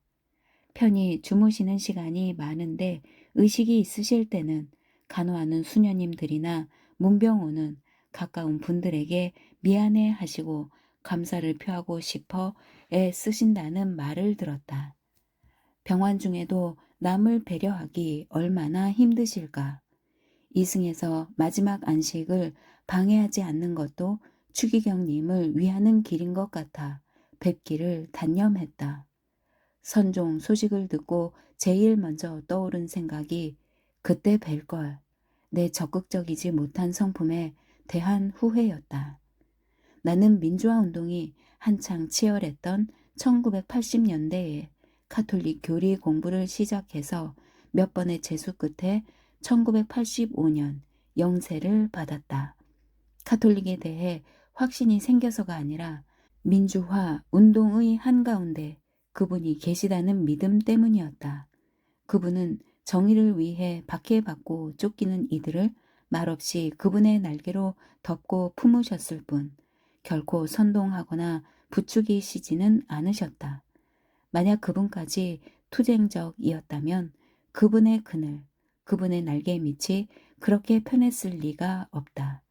편히 주무시는 시간이 많은데 의식이 있으실 때는 간호하는 수녀님들이나 문병호는 가까운 분들에게 미안해 하시고 감사를 표하고 싶어 애쓰신다는 말을 들었다. 병환 중에도 남을 배려하기 얼마나 힘드실까. 이승에서 마지막 안식을 방해하지 않는 것도 추기경님을 위하는 길인 것 같아 뵙기를 단념했다. 선종 소식을 듣고 제일 먼저 떠오른 생각이 그때 뵐걸 내 적극적이지 못한 성품에 대한 후회였다. 나는 민주화 운동이 한창 치열했던 1980년대에 카톨릭 교리 공부를 시작해서 몇 번의 재수 끝에 1985년 영세를 받았다. 카톨릭에 대해 확신이 생겨서가 아니라 민주화 운동의 한가운데 그분이 계시다는 믿음 때문이었다. 그분은 정의를 위해 박해받고 쫓기는 이들을 말없이 그분의 날개로 덮고 품으셨을 뿐 결코 선동하거나 부추기시지는 않으셨다. 만약 그분까지 투쟁적이었다면 그분의 그늘, 그분의 날개 밑이 그렇게 편했을 리가 없다.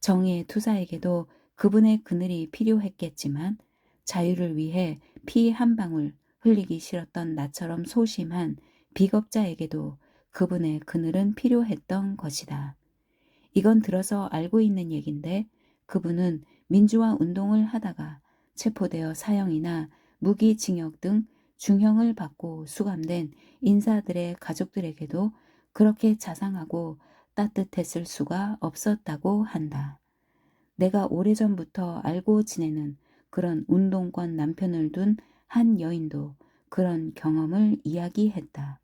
정의의 투사에게도 그분의 그늘이 필요했겠지만 자유를 위해 피 한 방울 흘리기 싫었던 나처럼 소심한 비겁자에게도 그분의 그늘은 필요했던 것이다. 이건 들어서 알고 있는 얘긴데 그분은 민주화 운동을 하다가 체포되어 사형이나 무기징역 등 중형을 받고 수감된 인사들의 가족들에게도 그렇게 자상하고 따뜻했을 수가 없었다고 한다. 내가 오래전부터 알고 지내는 그런 운동권 남편을 둔 한 여인도 그런 경험을 이야기했다.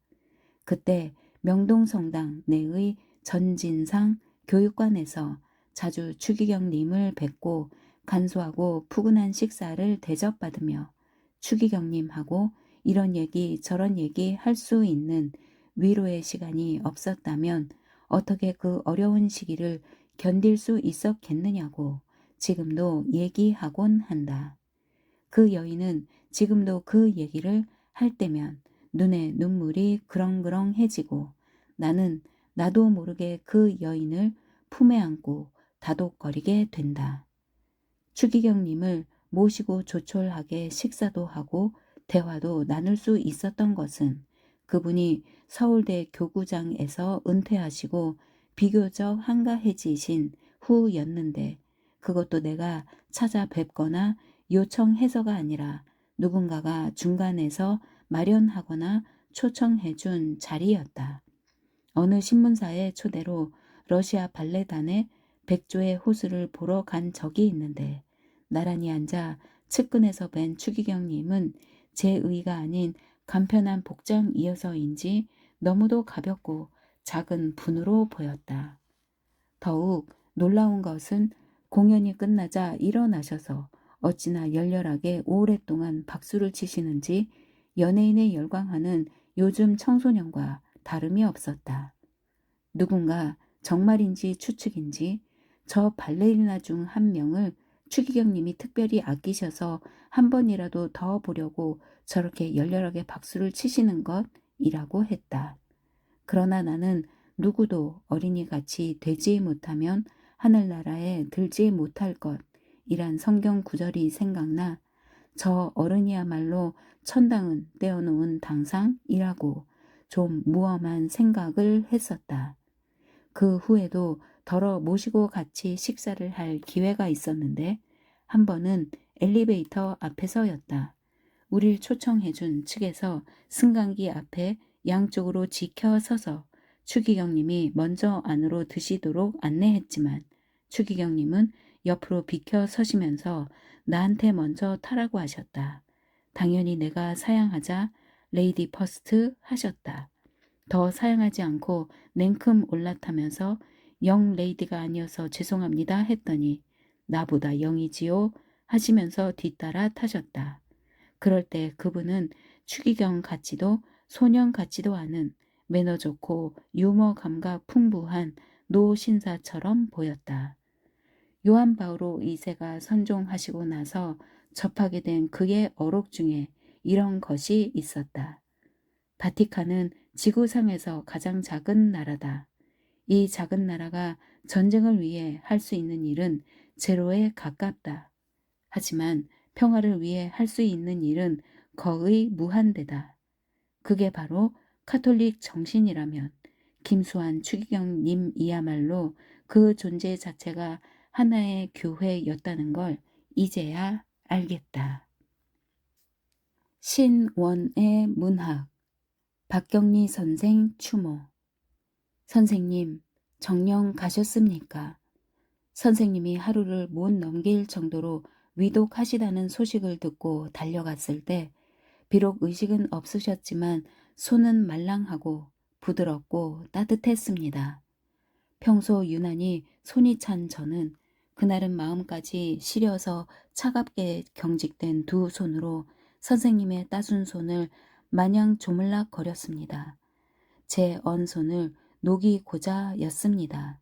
그때 명동성당 내의 전진상 교육관에서 자주 추기경님을 뵙고 간소하고 푸근한 식사를 대접받으며 추기경님하고 이런 얘기 저런 얘기 할 수 있는 위로의 시간이 없었다면 어떻게 그 어려운 시기를 견딜 수 있었겠느냐고 지금도 얘기하곤 한다. 그 여인은 지금도 그 얘기를 할 때면 눈에 눈물이 그렁그렁해지고 나는 나도 모르게 그 여인을 품에 안고 다독거리게 된다. 추기경님을 모시고 조촐하게 식사도 하고 대화도 나눌 수 있었던 것은 그분이 서울대 교구장에서 은퇴하시고 비교적 한가해지신 후였는데 그것도 내가 찾아뵙거나 요청해서가 아니라 누군가가 중간에서 마련하거나 초청해준 자리였다. 어느 신문사의 초대로 러시아 발레단의 백조의 호수를 보러 간 적이 있는데 나란히 앉아 측근에서 뵌 추기경님은 제 의가 아닌 간편한 복장이어서인지 너무도 가볍고 작은 분으로 보였다. 더욱 놀라운 것은 공연이 끝나자 일어나셔서 어찌나 열렬하게 오랫동안 박수를 치시는지 연예인에 열광하는 요즘 청소년과 다름이 없었다. 누군가 정말인지 추측인지 저 발레리나 중 한 명을 추기경님이 특별히 아끼셔서 한 번이라도 더 보려고 저렇게 열렬하게 박수를 치시는 것이라고 했다. 그러나 나는 누구도 어린이같이 되지 못하면 하늘나라에 들지 못할 것이란 성경 구절이 생각나 저 어른이야말로 천당은 떼어놓은 당상이라고 좀 무엄한 생각을 했었다. 그 후에도 더러 모시고 같이 식사를 할 기회가 있었는데 한 번은 엘리베이터 앞에서였다. 우릴 초청해준 측에서 승강기 앞에 양쪽으로 지켜 서서 추기경님이 먼저 안으로 드시도록 안내했지만 추기경님은 옆으로 비켜 서시면서 나한테 먼저 타라고 하셨다. 당연히 내가 사양하자 레이디 퍼스트 하셨다. 더 사양하지 않고 냉큼 올라타면서 영 레이디가 아니어서 죄송합니다 했더니 나보다 영이지요 하시면서 뒤따라 타셨다. 그럴 때 그분은 추기경 같지도 소년 같지도 않은 매너 좋고 유머 감각 풍부한 노 신사처럼 보였다. 요한 바오로 2세가 선종하시고 나서 접하게 된 그의 어록 중에 이런 것이 있었다. 바티칸은 지구상에서 가장 작은 나라다. 이 작은 나라가 전쟁을 위해 할 수 있는 일은 제로에 가깝다. 하지만 평화를 위해 할 수 있는 일은 거의 무한대다. 그게 바로 카톨릭 정신이라면 김수환 추기경님이야말로 그 존재 자체가 하나의 교회였다는 걸 이제야 알겠다. 신원의 문학 박경리 선생 추모. 선생님, 정녕 가셨습니까? 선생님이 하루를 못 넘길 정도로 위독하시다는 소식을 듣고 달려갔을 때 비록 의식은 없으셨지만 손은 말랑하고 부드럽고 따뜻했습니다. 평소 유난히 손이 찬 저는 그날은 마음까지 시려서 차갑게 경직된 두 손으로 선생님의 따순 손을 마냥 조물락거렸습니다. 제 언 손을 녹이고자 였습니다.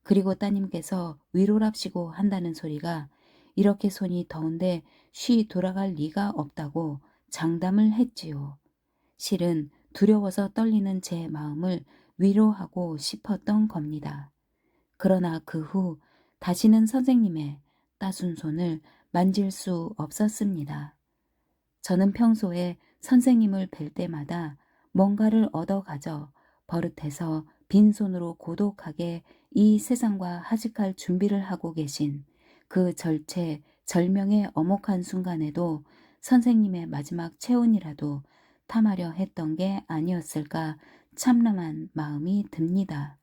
그리고 따님께서 위로랍시고 한다는 소리가 이렇게 손이 더운데 쉬 돌아갈 리가 없다고 장담을 했지요. 실은 두려워서 떨리는 제 마음을 위로하고 싶었던 겁니다. 그러나 그 후 다시는 선생님의 따순 손을 만질 수 없었습니다. 저는 평소에 선생님을 뵐 때마다 뭔가를 얻어가져 버릇해서 빈손으로 고독하게 이 세상과 하직할 준비를 하고 계신 그 절체, 절명의 엄혹한 순간에도 선생님의 마지막 체온이라도 탐하려 했던 게 아니었을까 참담한 마음이 듭니다.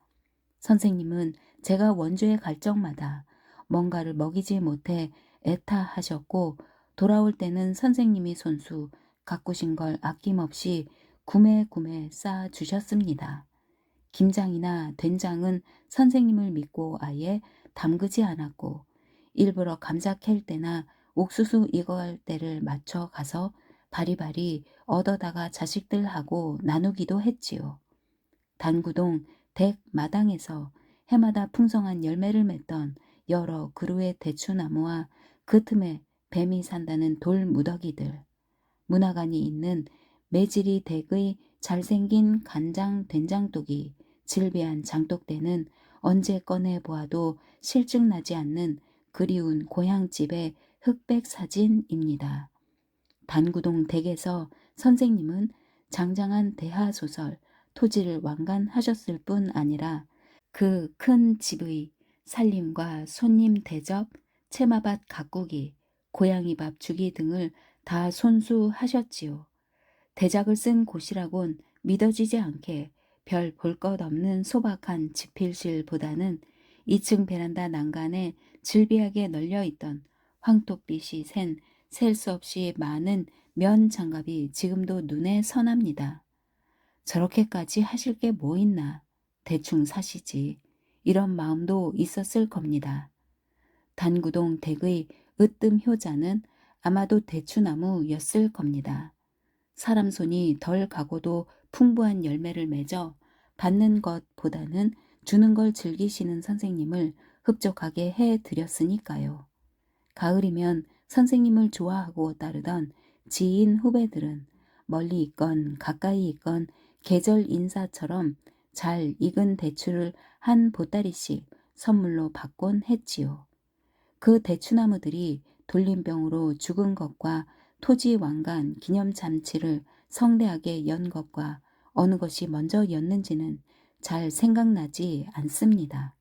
선생님은 제가 원주에 갈 적마다 뭔가를 먹이지 못해 애타하셨고 돌아올 때는 선생님이 손수 가꾸신 걸 아낌없이 구매구매 쌓아 주셨습니다. 김장이나 된장은 선생님을 믿고 아예 담그지 않았고 일부러 감자 캘 때나 옥수수 익어갈 때를 맞춰 가서 바리바리 얻어다가 자식들하고 나누기도 했지요. 단구동 댁 마당에서 해마다 풍성한 열매를 맺던 여러 그루의 대추나무와 그 틈에 뱀이 산다는 돌 무더기들, 문화관이 있는 매지리 댁의 잘생긴 간장 된장독이 질비한 장독대는 언제 꺼내 보아도 실증나지 않는 그리운 고향집의 흑백 사진입니다. 단구동 댁에서 선생님은 장장한 대하소설 토지를 완간하셨을 뿐 아니라 그 큰 집의 살림과 손님 대접, 채마밭 가꾸기, 고양이밥 주기 등을 다 손수하셨지요. 대작을 쓴 곳이라곤 믿어지지 않게 별 볼 것 없는 소박한 지필실보다는 2층 베란다 난간에 질비하게 널려있던 황토빛이 샌 셀 수 없이 많은 면 장갑이 지금도 눈에 선합니다. 저렇게까지 하실 게 뭐 있나. 대충 사시지. 이런 마음도 있었을 겁니다. 단구동 댁의 으뜸 효자는 아마도 대추나무였을 겁니다. 사람 손이 덜 가고도 풍부한 열매를 맺어 받는 것보다는 주는 걸 즐기시는 선생님을 흡족하게 해드렸으니까요. 가을이면 선생님을 좋아하고 따르던 지인 후배들은 멀리 있건 가까이 있건 계절 인사처럼 잘 익은 대추를 한 보따리씩 선물로 받곤 했지요. 그 대추나무들이 돌림병으로 죽은 것과 토지 완간 기념잔치를 성대하게 연 것과 어느 것이 먼저였는지는 잘 생각나지 않습니다.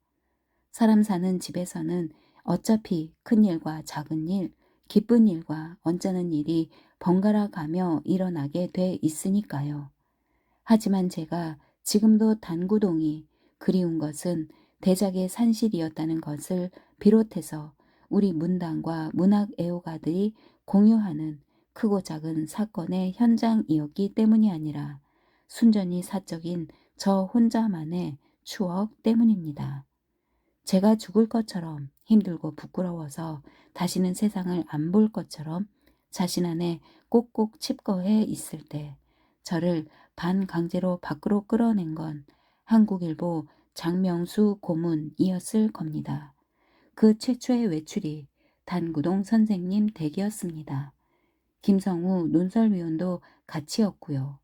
사람 사는 집에서는 어차피 큰 일과 작은 일, 기쁜 일과 언짢은 일이 번갈아 가며 일어나게 돼 있으니까요. 하지만 제가 지금도 단구동이 그리운 것은 대작의 산실이었다는 것을 비롯해서 우리 문단과 문학 애호가들이 공유하는 크고 작은 사건의 현장이었기 때문이 아니라 순전히 사적인 저 혼자만의 추억 때문입니다. 제가 죽을 것처럼 힘들고 부끄러워서 다시는 세상을 안 볼 것처럼 자신 안에 꼭꼭 칩거해 있을 때 저를 반강제로 밖으로 끌어낸 건 한국일보 장명수 고문이었을 겁니다. 그 최초의 외출이 단구동 선생님 댁이었습니다. 김성우 논설위원도 같이였고요.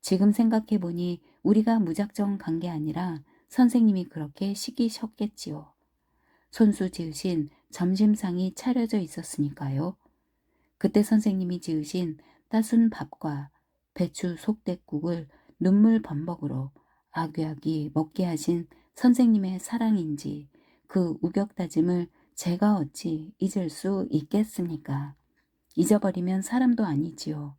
지금 생각해보니 우리가 무작정 간 게 아니라 선생님이 그렇게 시키셨겠지요. 손수 지으신 점심상이 차려져 있었으니까요. 그때 선생님이 지으신 따순 밥과 배추 속댓국을 눈물 범벅으로 아귀아귀 먹게 하신 선생님의 사랑인지 그 우격다짐을 제가 어찌 잊을 수 있겠습니까? 잊어버리면 사람도 아니지요.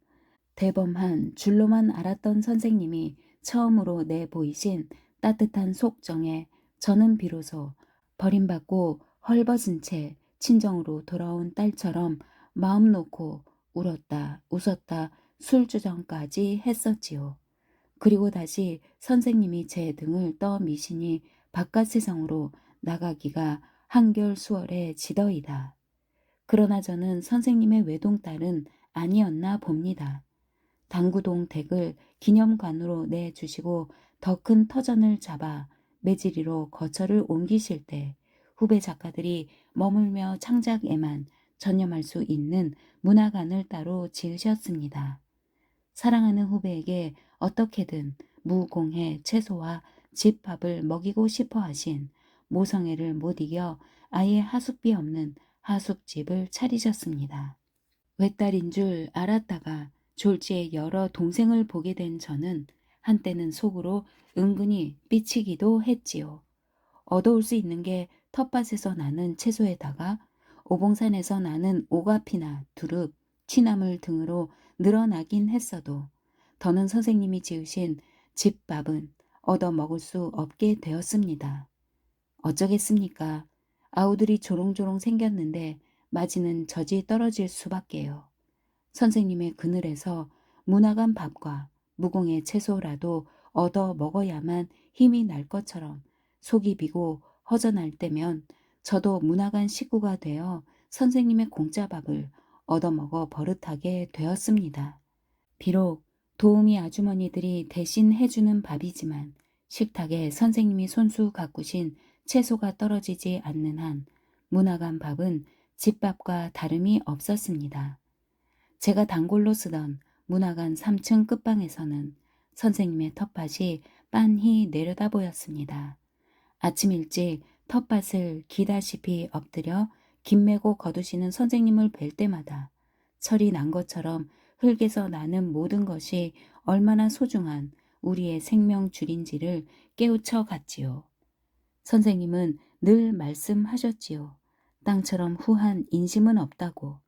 대범한 줄로만 알았던 선생님이 처음으로 내보이신 따뜻한 속정에 저는 비로소 버림받고 헐벗은 채 친정으로 돌아온 딸처럼 마음 놓고 울었다, 웃었다, 술주정까지 했었지요. 그리고 다시 선생님이 제 등을 떠미시니 바깥 세상으로 나가기가 한결 수월해 지더이다. 그러나 저는 선생님의 외동딸은 아니었나 봅니다. 당구동 댁을 기념관으로 내주시고 더 큰 터전을 잡아 매지리로 거처를 옮기실 때 후배 작가들이 머물며 창작에만 전념할 수 있는 문화관을 따로 지으셨습니다. 사랑하는 후배에게 어떻게든 무공해 채소와 집밥을 먹이고 싶어 하신 모성애를 못 이겨 아예 하숙비 없는 하숙집을 차리셨습니다. 외딸인 줄 알았다가 졸지에 여러 동생을 보게 된 저는 한때는 속으로 은근히 삐치기도 했지요. 얻어올 수 있는 게 텃밭에서 나는 채소에다가 오봉산에서 나는 오가피나 두릅, 취나물 등으로 늘어나긴 했어도 더는 선생님이 지으신 집밥은 얻어 먹을 수 없게 되었습니다. 어쩌겠습니까? 아우들이 조롱조롱 생겼는데 맞이는 젖이 떨어질 수밖에요. 선생님의 그늘에서 문화간 밥과 무공의 채소라도 얻어 먹어야만 힘이 날 것처럼 속이 비고 허전할 때면 저도 문화간 식구가 되어 선생님의 공짜 밥을 얻어먹어 버릇하게 되었습니다. 비록 도우미 아주머니들이 대신 해주는 밥이지만 식탁에 선생님이 손수 가꾸신 채소가 떨어지지 않는 한 문화간 밥은 집밥과 다름이 없었습니다. 제가 단골로 쓰던 문화관 3층 끝방에서는 선생님의 텃밭이 빤히 내려다 보였습니다. 아침 일찍 텃밭을 기다시피 엎드려 김 메고 거두시는 선생님을 뵐 때마다 철이 난 것처럼 흙에서 나는 모든 것이 얼마나 소중한 우리의 생명줄인지를 깨우쳐 갔지요. 선생님은 늘 말씀하셨지요. 땅처럼 후한 인심은 없다고.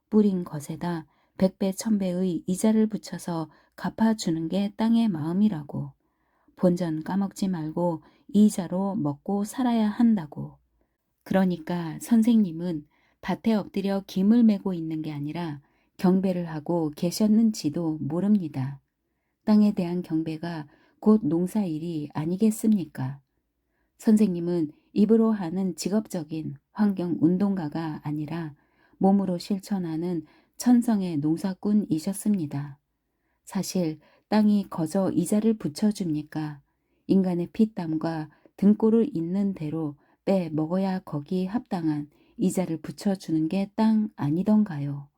뿌린 것에다 백배 천배의 이자를 붙여서 갚아주는 게 땅의 마음이라고. 본전 까먹지 말고 이자로 먹고 살아야 한다고. 그러니까 선생님은 밭에 엎드려 김을 메고 있는 게 아니라 경배를 하고 계셨는지도 모릅니다. 땅에 대한 경배가 곧 농사일이 아니겠습니까? 선생님은 입으로 하는 직업적인 환경운동가가 아니라 몸으로 실천하는 천성의 농사꾼이셨습니다. 사실 땅이 거저 이자를 붙여줍니까? 인간의 피땀과 등골을 있는 대로 빼 먹어야 거기 합당한 이자를 붙여주는 게 땅 아니던가요?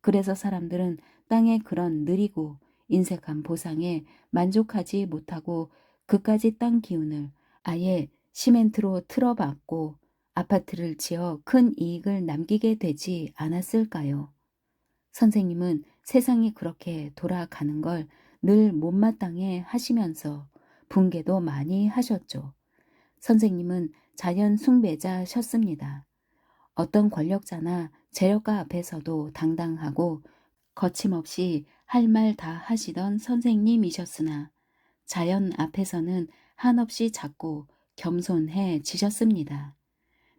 그래서 사람들은 땅의 그런 느리고 인색한 보상에 만족하지 못하고 그까지 땅 기운을 아예 시멘트로 틀어박고 아파트를 지어 큰 이익을 남기게 되지 않았을까요? 선생님은 세상이 그렇게 돌아가는 걸 늘 못마땅해 하시면서 붕괴도 많이 하셨죠. 선생님은 자연 숭배자셨습니다. 어떤 권력자나 재력가 앞에서도 당당하고 거침없이 할 말 다 하시던 선생님이셨으나 자연 앞에서는 한없이 작고 겸손해지셨습니다.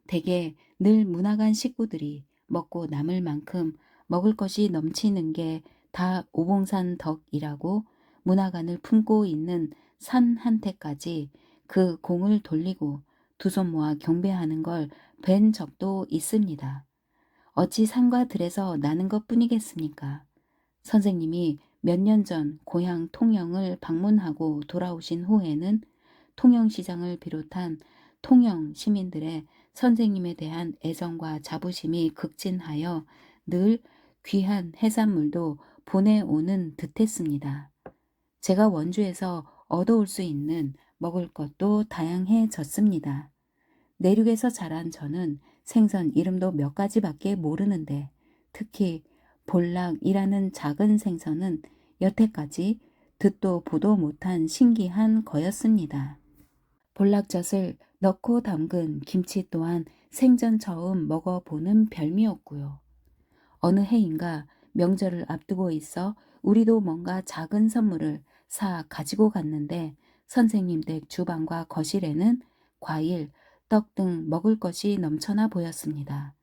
대개 늘 문화간 식구들이 먹고 남을 만큼 먹을 것이 넘치는 게 다 오봉산 덕이라고 문화관을 품고 있는 산 한테까지 그 공을 돌리고 두 손 모아 경배하는 걸 뵌 적도 있습니다. 어찌 산과 들에서 나는 것 뿐이겠습니까? 선생님이 몇 년 전 고향 통영을 방문하고 돌아오신 후에는 통영시장을 비롯한 통영 시민들의 선생님에 대한 애정과 자부심이 극진하여 늘 귀한 해산물도 보내오는 듯했습니다. 제가 원주에서 얻어올 수 있는 먹을 것도 다양해졌습니다. 내륙에서 자란 저는 생선 이름도 몇 가지밖에 모르는데 특히 볼락이라는 작은 생선은 여태까지 듣도 보도 못한 신기한 거였습니다. 볼락젓을 넣고 담근 김치 또한 생전 처음 먹어보는 별미였고요. 어느 해인가 명절을 앞두고 있어 우리도 뭔가 작은 선물을 사 가지고 갔는데 선생님 댁 주방과 거실에는 과일, 떡 등 먹을 것이 넘쳐나 보였습니다.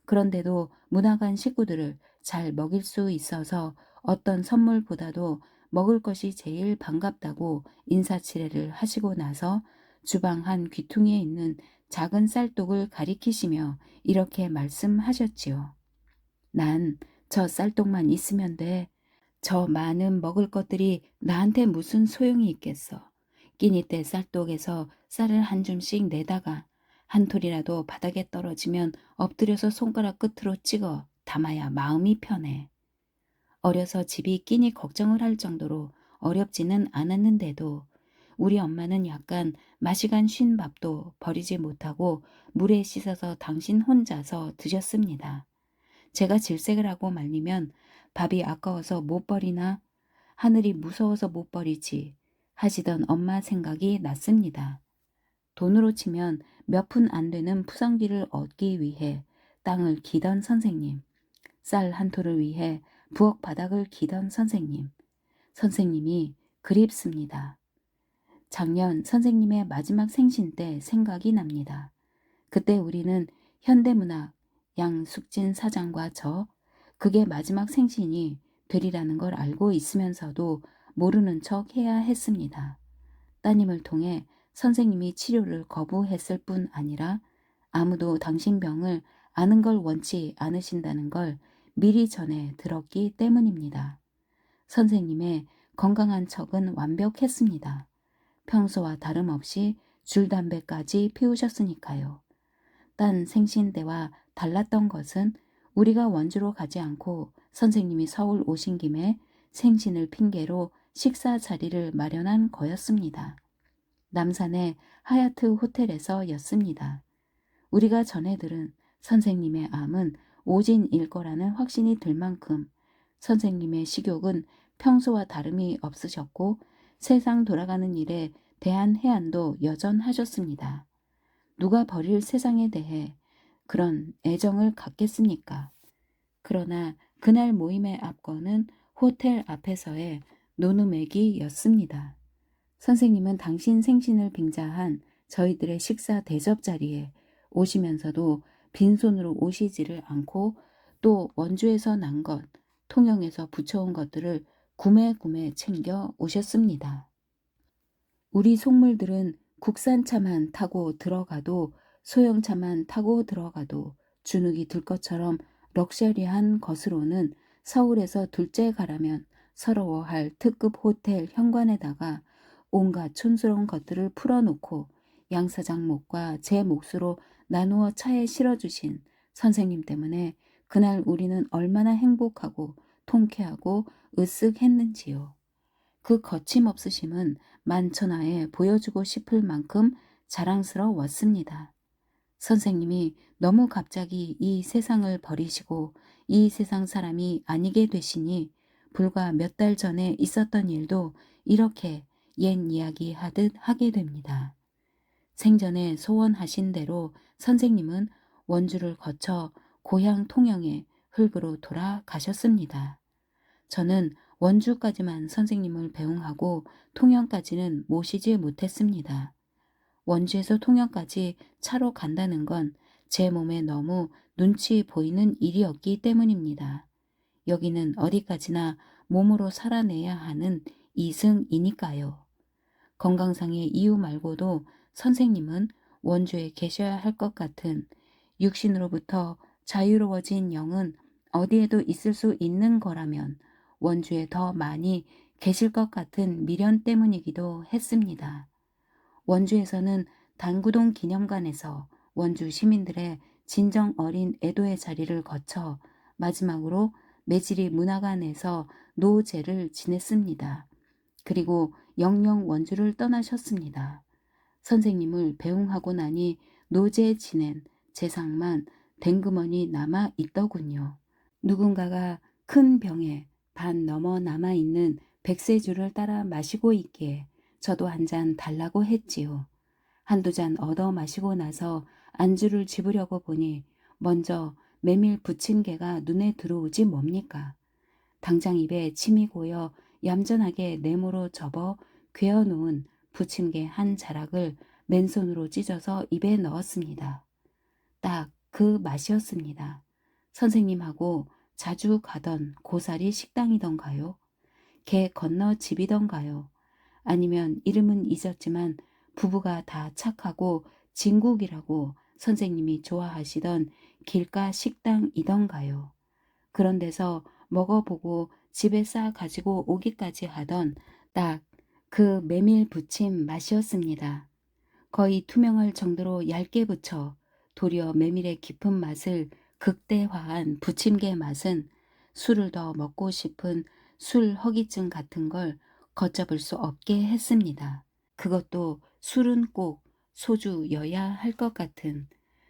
그런데도 문화관 식구들을 잘 먹일 수 있어서 어떤 선물보다도 먹을 것이 제일 반갑다고 인사치레를 하시고 나서 주방 한 귀퉁이에 있는 작은 쌀독을 가리키시며 이렇게 말씀하셨지요. 난 저 쌀독만 있으면 돼. 저 많은 먹을 것들이 나한테 무슨 소용이 있겠어. 끼니 때 쌀독에서 쌀을 한 줌씩 내다가 한 톨이라도 바닥에 떨어지면 엎드려서 손가락 끝으로 찍어 담아야 마음이 편해. 어려서 집이 끼니 걱정을 할 정도로 어렵지는 않았는데도 우리 엄마는 약간 맛이 간 쉰 밥도 버리지 못하고 물에 씻어서 당신 혼자서 드셨습니다. 제가 질색을 하고 말리면 밥이 아까워서 못 버리나 하늘이 무서워서 못 버리지 하시던 엄마 생각이 났습니다. 돈으로 치면 몇 푼 안 되는 푸성기를 얻기 위해 땅을 기던 선생님, 쌀 한 톨을 위해 부엌 바닥을 기던 선생님, 선생님이 그립습니다. 작년 선생님의 마지막 생신 때 생각이 납니다. 그때 우리는 현대문학 양숙진 사장과 저, 그게 마지막 생신이 되리라는 걸 알고 있으면서도 모르는 척 해야 했습니다. 따님을 통해 선생님이 치료를 거부했을 뿐 아니라 아무도 당신 병을 아는 걸 원치 않으신다는 걸 미리 전해 들었기 때문입니다. 선생님의 건강한 척은 완벽했습니다. 평소와 다름없이 줄담배까지 피우셨으니까요. 딴 생신 때와 달랐던 것은 우리가 원주로 가지 않고 선생님이 서울 오신 김에 생신을 핑계로 식사 자리를 마련한 거였습니다. 남산의 하얏트 호텔에서였습니다. 우리가 전해 들은 선생님의 암은 오진일 거라는 확신이 들 만큼 선생님의 식욕은 평소와 다름이 없으셨고 세상 돌아가는 일에 대한 해안도 여전하셨습니다. 누가 버릴 세상에 대해 그런 애정을 갖겠습니까? 그러나 그날 모임의 앞거는 호텔 앞에서의 노누매기였습니다. 선생님은 당신 생신을 빙자한 저희들의 식사 대접 자리에 오시면서도 빈손으로 오시지를 않고 또 원주에서 난 것, 통영에서 부쳐온 것들을 구매구매 챙겨 오셨습니다. 우리 속물들은 국산차만 타고 들어가도 소형차만 타고 들어가도 주눅이 들 것처럼 럭셔리한 것으로는 서울에서 둘째 가라면 서러워할 특급 호텔 현관에다가 온갖 촌스러운 것들을 풀어놓고 양 사장 몫과 제 몫으로 나누어 차에 실어주신 선생님 때문에 그날 우리는 얼마나 행복하고 통쾌하고 으쓱했는지요. 그 거침없으심은 만천하에 보여주고 싶을 만큼 자랑스러웠습니다. 선생님이 너무 갑자기 이 세상을 버리시고 이 세상 사람이 아니게 되시니 불과 몇 달 전에 있었던 일도 이렇게 옛 이야기 하듯 하게 됩니다. 생전에 소원하신 대로 선생님은 원주를 거쳐 고향 통영에 흙으로 돌아가셨습니다. 저는 원주까지만 선생님을 배웅하고 통영까지는 모시지 못했습니다. 원주에서 통영까지 차로 간다는 건 제 몸에 너무 눈치 보이는 일이었기 때문입니다. 여기는 어디까지나 몸으로 살아내야 하는 이승이니까요. 건강상의 이유 말고도 선생님은 원주에 계셔야 할 것 같은 육신으로부터 자유로워진 영은 어디에도 있을 수 있는 거라면 원주에 더 많이 계실 것 같은 미련 때문이기도 했습니다. 원주에서는 단구동 기념관에서 원주 시민들의 진정 어린 애도의 자리를 거쳐 마지막으로 매지리 문화관에서 노제를 지냈습니다. 그리고 영영 원주를 떠나셨습니다. 선생님을 배웅하고 나니 노제 지낸 재상만 댕그머니 남아 있더군요. 누군가가 큰 병에 반 넘어 남아있는 백세주를 따라 마시고 있기에 저도 한 잔 달라고 했지요. 한두 잔 얻어 마시고 나서 안주를 집으려고 보니 먼저 메밀 부침개가 눈에 들어오지 뭡니까. 당장 입에 침이 고여 얌전하게 네모로 접어 괴어놓은 부침개 한 자락을 맨손으로 찢어서 입에 넣었습니다. 딱 그 맛이었습니다. 선생님하고 자주 가던 고사리 식당이던가요? 개 건너 집이던가요? 아니면 이름은 잊었지만 부부가 다 착하고 진국이라고 선생님이 좋아하시던 길가 식당이던가요? 그런 데서 먹어보고 집에 싸 가지고 오기까지 하던 딱 그 메밀 부침 맛이었습니다. 거의 투명할 정도로 얇게 부쳐 도리어 메밀의 깊은 맛을 극대화한 부침개 맛은 술을 더 먹고 싶은 술 허기증 같은 걸 걷잡을 수 없게 했습니다. 그것도 술은 꼭 소주여야 할 것 같은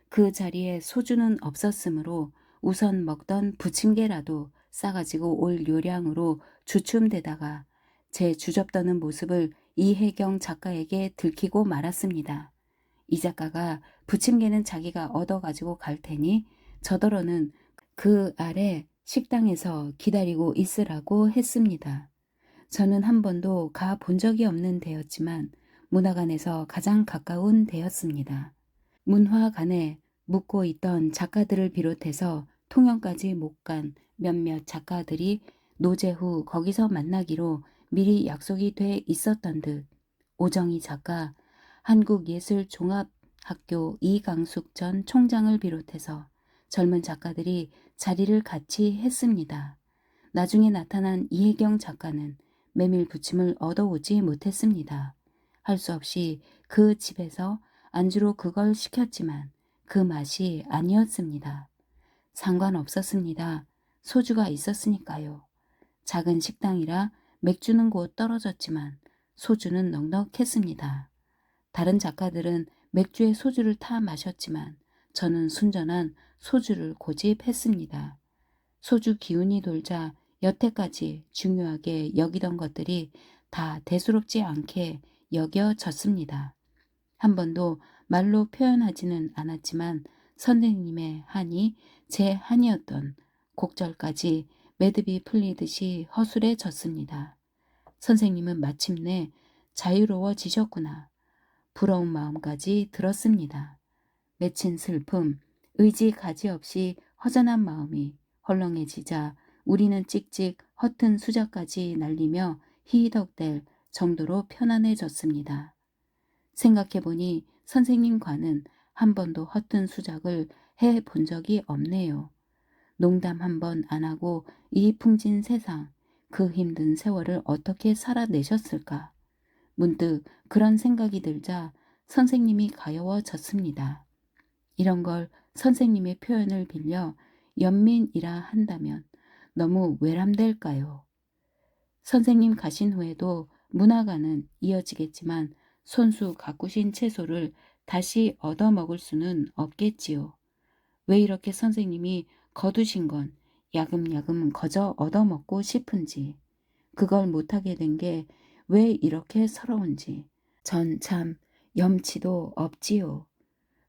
그 자리에 소주는 없었으므로 우선 먹던 부침개라도 싸가지고 올 요량으로 주춤대다가 제 주접떠는 모습을 이혜경 작가에게 들키고 말았습니다. 이 작가가 부침개는 자기가 얻어가지고 갈 테니 저더러는 그 아래 식당에서 기다리고 있으라고 했습니다. 저는 한 번도 가 본 적이 없는 데였지만 문화관에서 가장 가까운 데였습니다. 문화관에 묵고 있던 작가들을 비롯해서 통영까지 못 간 몇몇 작가들이 노제 후 거기서 만나기로 미리 약속이 돼 있었던 듯 오정희 작가, 한국예술종합학교 이강숙 전 총장을 비롯해서 젊은 작가들이 자리를 같이 했습니다. 나중에 나타난 이혜경 작가는 메밀 부침을 얻어오지 못했습니다. 할 수 없이 그 집에서 안주로 그걸 시켰지만 그 맛이 아니었습니다. 상관없었습니다. 소주가 있었으니까요. 작은 식당이라 맥주는 곧 떨어졌지만 소주는 넉넉했습니다. 다른 작가들은 맥주에 소주를 타 마셨지만 저는 순전한 소주를 고집했습니다. 소주 기운이 돌자 여태까지 중요하게 여기던 것들이 다 대수롭지 않게 여겨졌습니다. 한 번도 말로 표현하지는 않았지만 선생님의 한이 제 한이었던 곡절까지 매듭이 풀리듯이 허술해졌습니다. 선생님은 마침내 자유로워지셨구나. 부러운 마음까지 들었습니다. 맺힌 슬픔, 의지 가지 없이 허전한 마음이 헐렁해지자 우리는 찍찍 허튼 수작까지 날리며 히덕댈 정도로 편안해졌습니다. 생각해보니 선생님과는 한 번도 허튼 수작을 해본 적이 없네요. 농담 한 번 안 하고 이 풍진 세상, 그 힘든 세월을 어떻게 살아내셨을까? 문득 그런 생각이 들자 선생님이 가여워졌습니다. 이런 걸 선생님의 표현을 빌려 연민이라 한다면 너무 외람될까요? 선생님 가신 후에도 문화관은 이어지겠지만 손수 가꾸신 채소를 다시 얻어먹을 수는 없겠지요. 왜 이렇게 선생님이 거두신 건 야금야금 거저 얻어먹고 싶은지, 그걸 못하게 된 게 왜 이렇게 서러운지 전 참 염치도 없지요.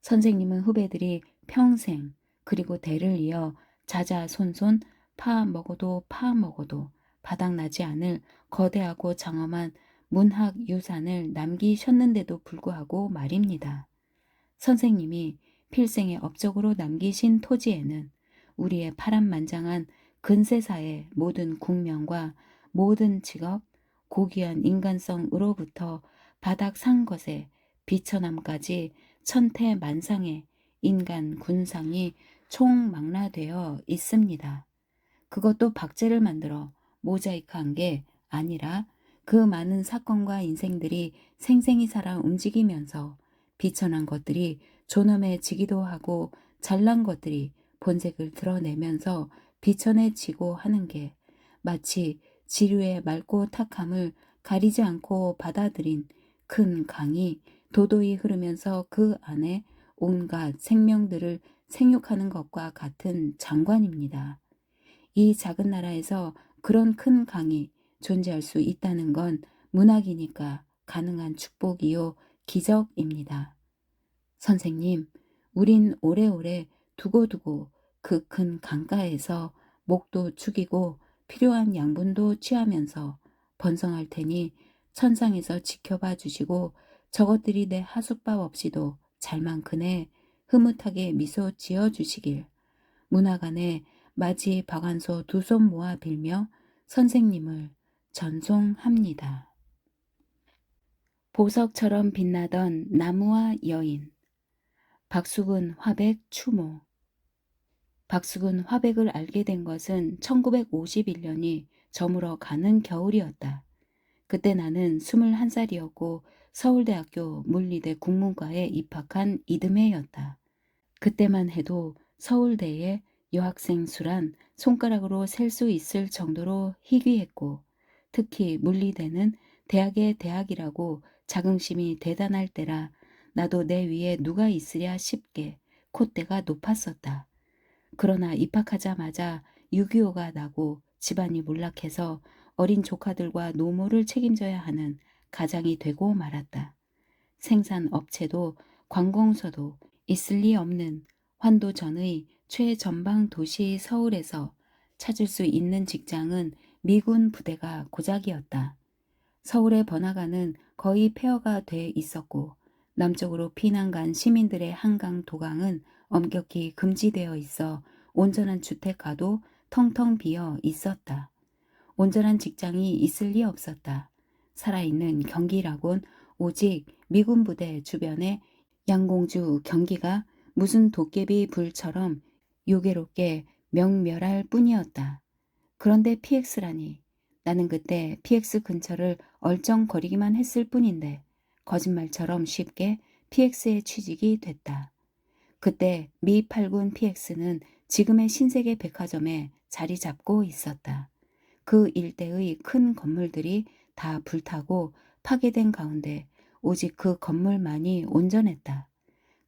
선생님은 후배들이 평생 그리고 대를 이어 자자손손 파먹어도 파먹어도 바닥나지 않을 거대하고 장엄한 문학 유산을 남기셨는데도 불구하고 말입니다. 선생님이 필생의 업적으로 남기신 토지에는 우리의 파란만장한 근세사의 모든 국면과 모든 직업, 고귀한 인간성으로부터 바닥 산 것에 비천함까지 천태만상의 인간 군상이 총망라되어 있습니다. 그것도 박제를 만들어 모자이크한 게 아니라 그 많은 사건과 인생들이 생생히 살아 움직이면서 비천한 것들이 존엄해지기도 하고 잘난 것들이 본색을 드러내면서 비천해지고 하는 게 마치 지류의 맑고 탁함을 가리지 않고 받아들인 큰 강이 도도히 흐르면서 그 안에 온갖 생명들을 생육하는 것과 같은 장관입니다. 이 작은 나라에서 그런 큰 강이 존재할 수 있다는 건 문학이니까 가능한 축복이요 기적입니다. 선생님, 우린 오래오래 두고두고 그 큰 강가에서 목도 축이고 필요한 양분도 취하면서 번성할 테니 천상에서 지켜봐 주시고 저것들이 내 하숙밥 없이도 잘만 크네 흐뭇하게 미소 지어주시길 문화관에 맞이 박완소 두 손 모아 빌며 선생님을 전송합니다. 보석처럼 빛나던 나무와 여인. 박숙은 화백 추모. 박숙은 화백을 알게 된 것은 1951년이 저물어 가는 겨울이었다. 그때 나는 21살이었고 서울대학교 물리대 국문과에 입학한 이듬해였다. 그때만 해도 서울대의 여학생 수란 손가락으로 셀 수 있을 정도로 희귀했고 특히 물리대는 대학의 대학이라고 자긍심이 대단할 때라 나도 내 위에 누가 있으랴 싶게 콧대가 높았었다. 그러나 입학하자마자 6.25가 나고 집안이 몰락해서 어린 조카들과 노모를 책임져야 하는 가장이 되고 말았다. 생산업체도 관공서도 있을 리 없는 환도 전의 최전방 도시 서울에서 찾을 수 있는 직장은 미군 부대가 고작이었다. 서울의 번화가는 거의 폐허가 돼 있었고 남쪽으로 피난 간 시민들의 한강 도강은 엄격히 금지되어 있어 온전한 주택가도 텅텅 비어 있었다. 온전한 직장이 있을 리 없었다. 살아있는 경기라곤 오직 미군 부대 주변의 양공주 경기가 무슨 도깨비 불처럼 요괴롭게 명멸할 뿐이었다. 그런데 PX라니. 나는 그때 PX 근처를 얼쩡거리기만 했을 뿐인데 거짓말처럼 쉽게 PX에 취직이 됐다. 그때 미 8군 PX는 지금의 신세계 백화점에 자리 잡고 있었다. 그 일대의 큰 건물들이 다 불타고 파괴된 가운데 오직 그 건물만이 온전했다.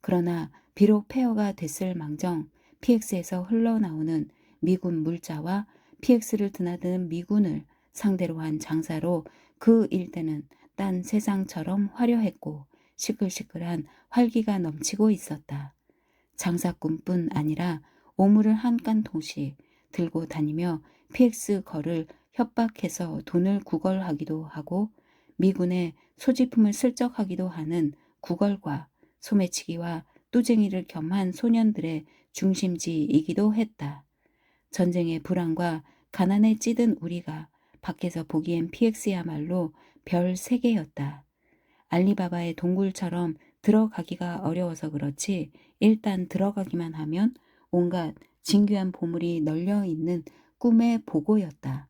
그러나 비록 폐허가 됐을 망정 PX에서 흘러나오는 미군 물자와 PX를 드나드는 미군을 상대로 한 장사로 그 일대는 딴 세상처럼 화려했고 시끌시끌한 활기가 넘치고 있었다. 장사꾼뿐 아니라 오물을 한 깐통씩 들고 다니며 PX 거를 협박해서 돈을 구걸하기도 하고 미군의 소지품을 슬쩍하기도 하는 구걸과 소매치기와 뚜쟁이를 겸한 소년들의 중심지이기도 했다. 전쟁의 불안과 가난에 찌든 우리가 밖에서 보기엔 PX야말로 별 3개였다. 알리바바의 동굴처럼 들어가기가 어려워서 그렇지 일단 들어가기만 하면 온갖 진귀한 보물이 널려 있는 꿈의 보고였다.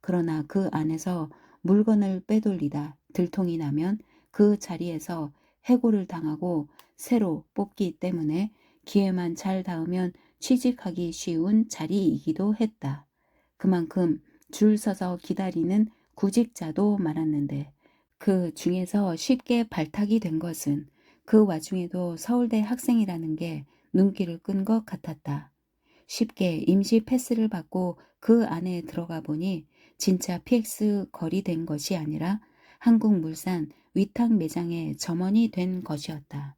그러나 그 안에서 물건을 빼돌리다 들통이 나면 그 자리에서 해고를 당하고 새로 뽑기 때문에 기회만 잘 닿으면 취직하기 쉬운 자리이기도 했다. 그만큼 줄 서서 기다리는 구직자도 많았는데 그 중에서 쉽게 발탁이 된 것은 그 와중에도 서울대 학생이라는 게 눈길을 끈 것 같았다. 쉽게 임시 패스를 받고 그 안에 들어가 보니 진짜 PX 거리 된 것이 아니라 한국물산 위탁 매장의 점원이 된 것이었다.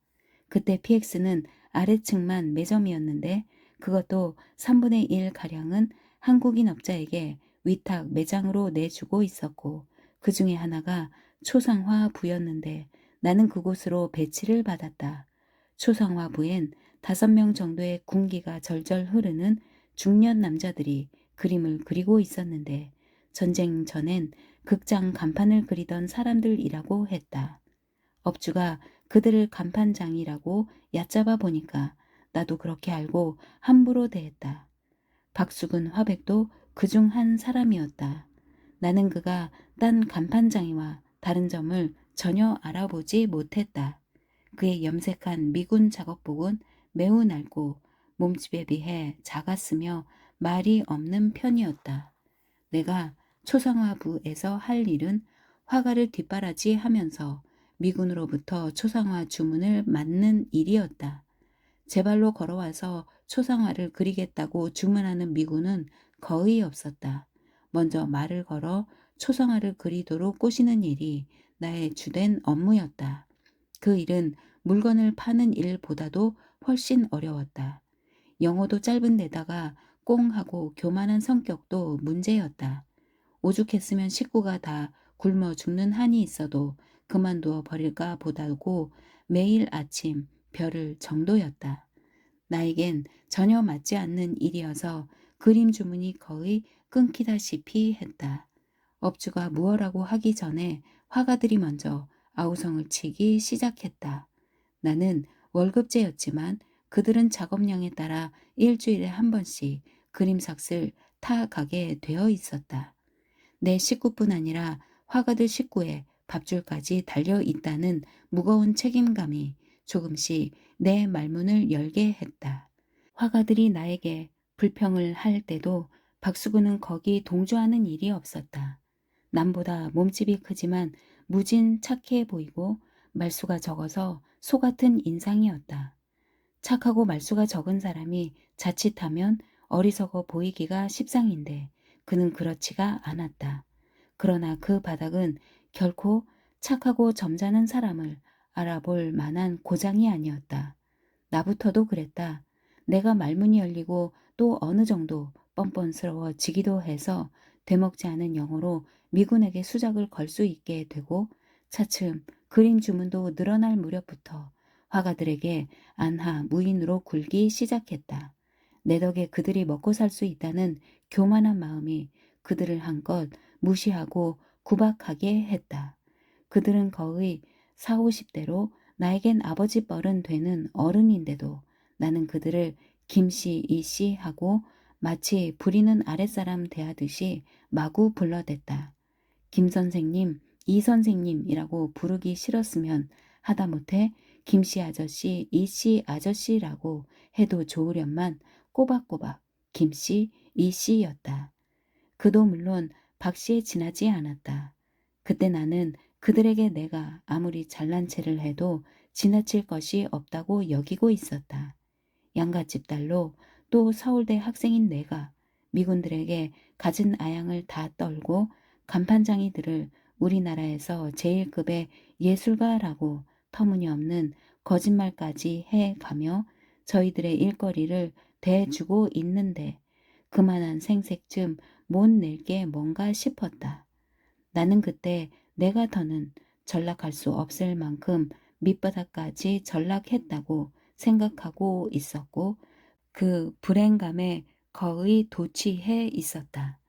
그때 PX는 아래층만 매점이었는데 그것도 3분의 1 가량은 한국인 업자에게 위탁 매장으로 내주고 있었고 그 중에 하나가 초상화부였는데 나는 그곳으로 배치를 받았다. 초상화부엔 5명 정도의 군기가 절절 흐르는 중년 남자들이 그림을 그리고 있었는데 전쟁 전엔 극장 간판을 그리던 사람들이라고 했다. 업주가 그들을 간판장이라고 얕잡아 보니까 나도 그렇게 알고 함부로 대했다. 박숙은 화백도 그중 한 사람이었다. 나는 그가 딴 간판장이와 다른 점을 전혀 알아보지 못했다. 그의 염색한 미군 작업복은 매우 낡고 몸집에 비해 작았으며 말이 없는 편이었다. 내가 초상화부에서 할 일은 화가를 뒷바라지 하면서 미군으로부터 초상화 주문을 맡는 일이었다. 제 발로 걸어와서 초상화를 그리겠다고 주문하는 미군은 거의 없었다. 먼저 말을 걸어 초상화를 그리도록 꼬시는 일이 나의 주된 업무였다. 그 일은 물건을 파는 일보다도 훨씬 어려웠다. 영어도 짧은 데다가 꽁하고 교만한 성격도 문제였다. 오죽했으면 식구가 다 굶어 죽는 한이 있어도 그만두어 버릴까 보다고 매일 아침 별을 정도였다. 나에겐 전혀 맞지 않는 일이어서 그림 주문이 거의 끊기다시피 했다. 업주가 무어라고 하기 전에 화가들이 먼저 아우성을 치기 시작했다. 나는 월급제였지만 그들은 작업량에 따라 일주일에 한 번씩 그림삭을 타가게 되어 있었다. 내 식구뿐 아니라 화가들 식구의 밥줄까지 달려 있다는 무거운 책임감이 조금씩 내 말문을 열게 했다. 화가들이 나에게 불평을 할 때도 박수구는 거기 동조하는 일이 없었다. 남보다 몸집이 크지만 무진 착해 보이고 말수가 적어서 소 같은 인상이었다. 착하고 말수가 적은 사람이 자칫하면 어리석어 보이기가 십상인데 그는 그렇지가 않았다. 그러나 그 바닥은 결코 착하고 점잖은 사람을 알아볼 만한 고장이 아니었다. 나부터도 그랬다. 내가 말문이 열리고 또 어느 정도 뻔뻔스러워지기도 해서 되먹지 않은 영어로 미군에게 수작을 걸 수 있게 되고 차츰 그림 주문도 늘어날 무렵부터 화가들에게 안하 무인으로 굴기 시작했다. 내 덕에 그들이 먹고 살 수 있다는 교만한 마음이 그들을 한껏 무시하고 구박하게 했다. 그들은 거의 4, 50대로 나에겐 아버지 뻘은 되는 어른인데도 나는 그들을 김씨, 이씨 하고 마치 부리는 아랫사람 대하듯이 마구 불러댔다. 김 선생님, 이 선생님이라고 부르기 싫었으면 하다못해 김씨 아저씨, 이씨 아저씨라고 해도 좋으련만 꼬박꼬박 김씨, 이씨였다. 그도 물론 박씨에 지나지 않았다. 그때 나는 그들에게 내가 아무리 잘난 체를 해도 지나칠 것이 없다고 여기고 있었다. 양갓집 딸로 또 서울대 학생인 내가 미군들에게 갖은 아양을 다 떨고 간판장이들을 우리나라에서 제일급의 예술가라고 터무니없는 거짓말까지 해가며 저희들의 일거리를 대주고 있는데 그만한 생색쯤 못 낼 게 뭔가 싶었다. 나는 그때 내가 더는 전락할 수 없을 만큼 밑바닥까지 전락했다고 생각하고 있었고 그 불행감에 거의 도취해 있었다.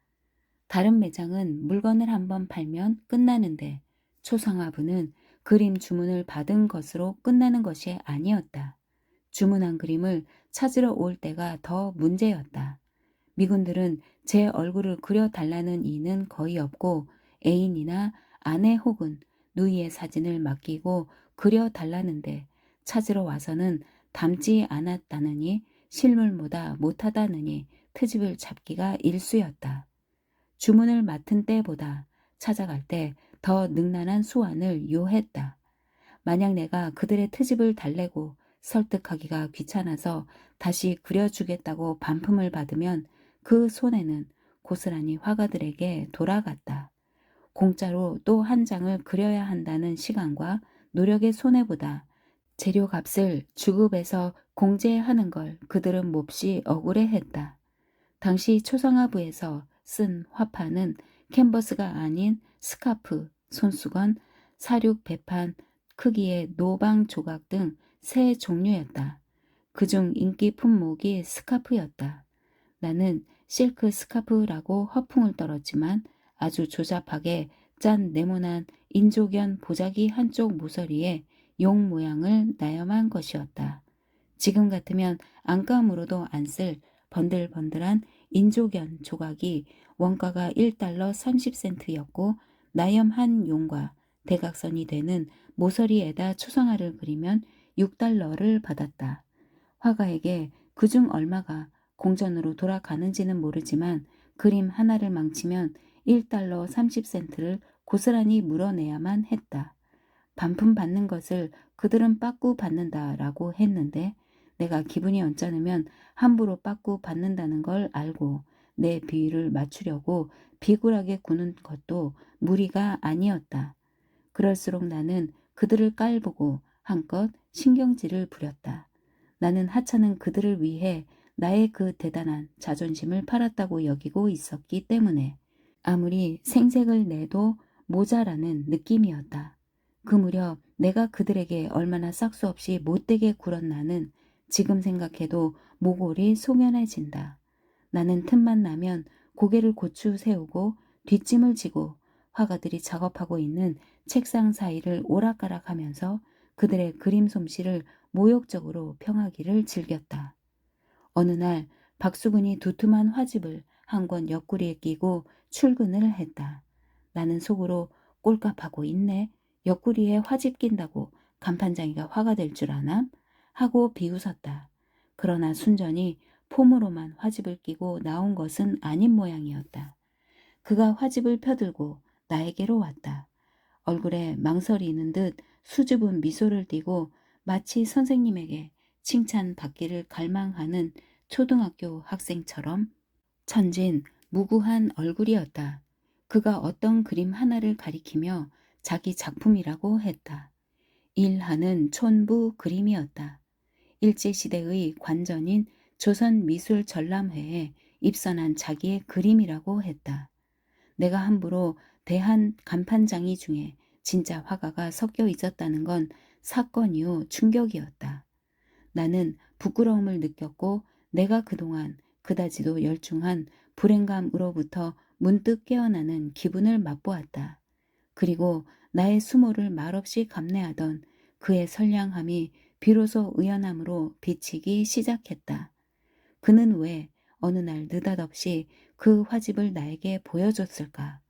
다른 매장은 물건을 한번 팔면 끝나는데 초상화부는 그림 주문을 받은 것으로 끝나는 것이 아니었다. 주문한 그림을 찾으러 올 때가 더 문제였다. 미군들은 제 얼굴을 그려달라는 이는 거의 없고 애인이나 아내 혹은 누이의 사진을 맡기고 그려달라는데 찾으러 와서는 닮지 않았다느니 실물보다 못하다느니 트집을 잡기가 일쑤였다. 주문을 맡은 때보다 찾아갈 때 더 능란한 수완을 요했다. 만약 내가 그들의 트집을 달래고 설득하기가 귀찮아서 다시 그려주겠다고 반품을 받으면 그 손해는 고스란히 화가들에게 돌아갔다. 공짜로 또 한 장을 그려야 한다는 시간과 노력의 손해보다 재료값을 주급해서 공제하는 걸 그들은 몹시 억울해했다. 당시 초상화부에서 쓴 화판은 캔버스가 아닌 스카프, 손수건, 사륙 배판 크기의 노방 조각 등 세 종류였다. 그중 인기 품목이 스카프였다. 나는 실크 스카프라고 허풍을 떨었지만 아주 조잡하게 짠 네모난 인조견 보자기 한쪽 모서리에 용 모양을 나염한 것이었다. 지금 같으면 안감으로도 안 쓸 번들번들한 인조견 조각이 원가가 1달러 30센트였고 나염한 용과 대각선이 되는 모서리에다 초상화를 그리면 6달러를 받았다. 화가에게 그중 얼마가 공전으로 돌아가는지는 모르지만 그림 하나를 망치면 1달러 30센트를 고스란히 물어내야만 했다. 반품 받는 것을 그들은 빠꾸 받는다라고 했는데 내가 기분이 언짢으면 함부로 빠꾸 받는다는 걸 알고 내 비위를 맞추려고 비굴하게 구는 것도 무리가 아니었다. 그럴수록 나는 그들을 깔보고 한껏 신경질을 부렸다. 나는 하찮은 그들을 위해 나의 그 대단한 자존심을 팔았다고 여기고 있었기 때문에 아무리 생색을 내도 모자라는 느낌이었다. 그 무렵 내가 그들에게 얼마나 싹수 없이 못되게 굴었나는 지금 생각해도 모골이 송연해진다. 나는 틈만 나면 고개를 고추 세우고 뒷짐을 지고 화가들이 작업하고 있는 책상 사이를 오락가락하면서 그들의 그림 솜씨를 모욕적으로 평하기를 즐겼다. 어느 날 박수근이 두툼한 화집을 한 권 옆구리에 끼고 출근을 했다. 나는 속으로 꼴값하고 있네. 옆구리에 화집 낀다고 간판장이가 화가 될 줄 아나? 하고 비웃었다. 그러나 순전히 폼으로만 화집을 끼고 나온 것은 아닌 모양이었다. 그가 화집을 펴들고 나에게로 왔다. 얼굴에 망설이는 듯 수줍은 미소를 띠고 마치 선생님에게 칭찬받기를 갈망하는 초등학교 학생처럼 천진 무구한 얼굴이었다. 그가 어떤 그림 하나를 가리키며 자기 작품이라고 했다. 일하는 촌부 그림이었다. 일제시대의 관전인 조선미술전람회에 입선한 자기의 그림이라고 했다. 내가 함부로 대한 간판장이 중에 진짜 화가가 섞여 있었다는 건 사건 이후 충격이었다. 나는 부끄러움을 느꼈고 내가 그동안 그다지도 열중한 불행감으로부터 문득 깨어나는 기분을 맛보았다. 그리고 나의 수모를 말없이 감내하던 그의 선량함이 비로소 의연함으로 비치기 시작했다. 그는 왜 어느 날 느닷없이 그 화집을 나에게 보여줬을까?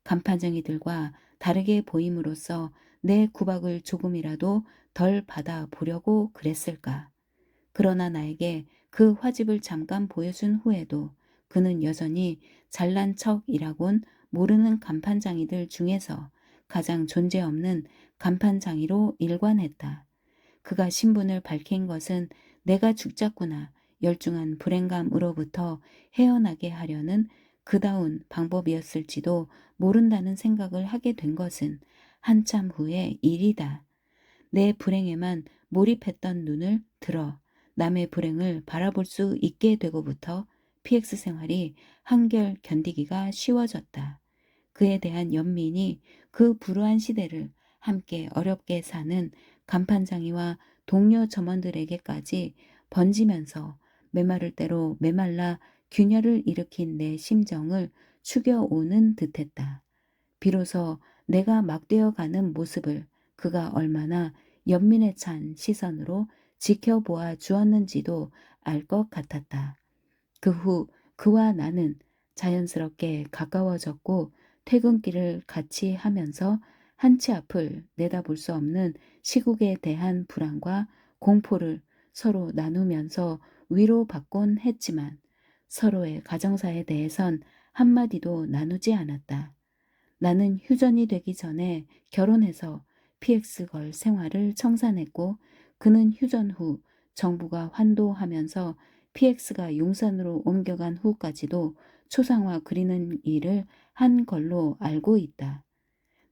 간판쟁이들과 다르게 보임으로써 내 구박을 조금이라도 덜 받아 보려고 그랬을까? 그러나 나에게 그 화집을 잠깐 보여준 후에도 그는 여전히 잘난 척이라곤 모르는 간판장이들 중에서 가장 존재없는 간판장이로 일관했다. 그가 신분을 밝힌 것은 내가 죽자꾸나 열중한 불행감으로부터 헤어나게 하려는 그다운 방법이었을지도 모른다는 생각을 하게 된 것은 한참 후의 일이다. 내 불행에만 몰입했던 눈을 들어 남의 불행을 바라볼 수 있게 되고부터 PX 생활이 한결 견디기가 쉬워졌다. 그에 대한 연민이 그 불우한 시대를 함께 어렵게 사는 간판장이와 동료 점원들에게까지 번지면서 메마를 대로 메말라 균열을 일으킨 내 심정을 축여오는 듯했다. 비로소 내가 막되어가는 모습을 그가 얼마나 연민에 찬 시선으로 지켜보아 주었는지도 알 것 같았다. 그 후 그와 나는 자연스럽게 가까워졌고 퇴근길을 같이 하면서 한치 앞을 내다볼 수 없는 시국에 대한 불안과 공포를 서로 나누면서 위로받곤 했지만 서로의 가정사에 대해선 한마디도 나누지 않았다. 나는 휴전이 되기 전에 결혼해서 PX걸 생활을 청산했고 그는 휴전 후 정부가 환도하면서 PX가 용산으로 옮겨간 후까지도 초상화 그리는 일을 한 걸로 알고 있다.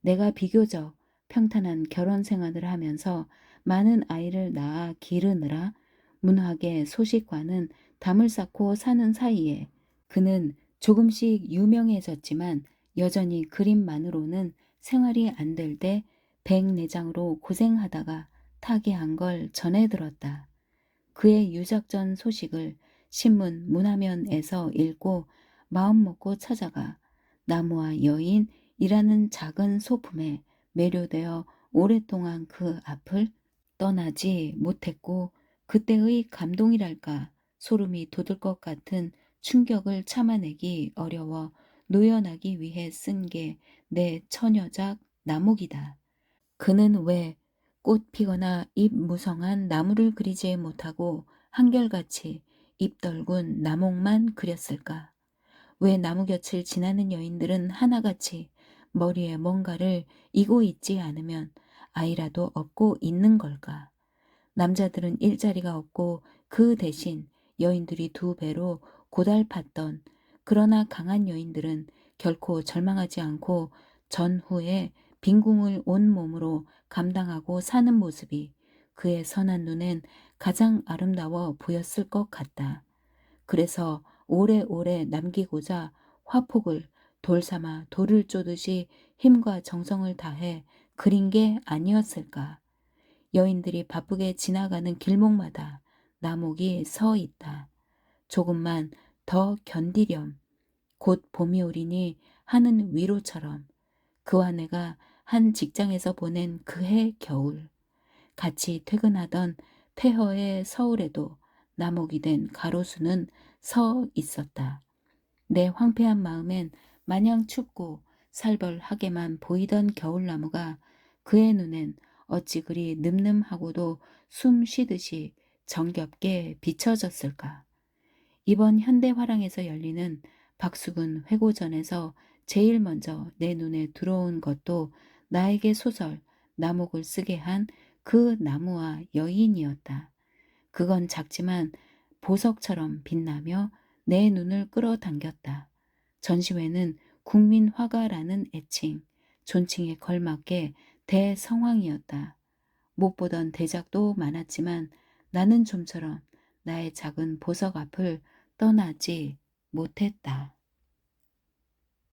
내가 비교적 평탄한 결혼 생활을 하면서 많은 아이를 낳아 기르느라 문학의 소식과는 담을 쌓고 사는 사이에 그는 조금씩 유명해졌지만 여전히 그림만으로는 생활이 안 될 때 백내장으로 고생하다가 타계한 걸 전해 들었다. 그의 유작전 소식을 신문 문화면에서 읽고 마음먹고 찾아가 나무와 여인이라는 작은 소품에 매료되어 오랫동안 그 앞을 떠나지 못했고 그때의 감동이랄까 소름이 돋을 것 같은 충격을 참아내기 어려워 노연하기 위해 쓴 게 내 처녀작 나목이다. 그는 왜 꽃 피거나 잎 무성한 나무를 그리지 못하고 한결같이 잎 덜군 나목만 그렸을까? 왜 나무 곁을 지나는 여인들은 하나같이 머리에 뭔가를 이고 있지 않으면 아이라도 업고 있는 걸까? 남자들은 일자리가 없고 그 대신 여인들이 두 배로 고달팠던 그러나 강한 여인들은 결코 절망하지 않고 전후에 빈궁을 온 몸으로 감당하고 사는 모습이 그의 선한 눈엔 가장 아름다워 보였을 것 같다. 그래서 오래오래 남기고자 화폭을 돌 삼아 돌을 쪼듯이 힘과 정성을 다해 그린 게 아니었을까? 여인들이 바쁘게 지나가는 길목마다 나목이 서 있다. 조금만 더 견디렴. 곧 봄이 오리니 하는 위로처럼 그와 내가 한 직장에서 보낸 그해 겨울 같이 퇴근하던 폐허의 서울에도 나목이 된 가로수는 서 있었다. 내 황폐한 마음엔 마냥 춥고 살벌하게만 보이던 겨울나무가 그의 눈엔 어찌 그리 늠름하고도 숨 쉬듯이 정겹게 비춰졌을까. 이번 현대화랑에서 열리는 박수근 회고전에서 제일 먼저 내 눈에 들어온 것도 나에게 소설 나목을 쓰게 한 그 나무와 여인이었다. 그건 작지만 보석처럼 빛나며 내 눈을 끌어당겼다. 전시회는 국민화가라는 애칭, 존칭에 걸맞게 대성황이었다. 못 보던 대작도 많았지만 나는 좀처럼 나의 작은 보석 앞을 떠나지 못했다.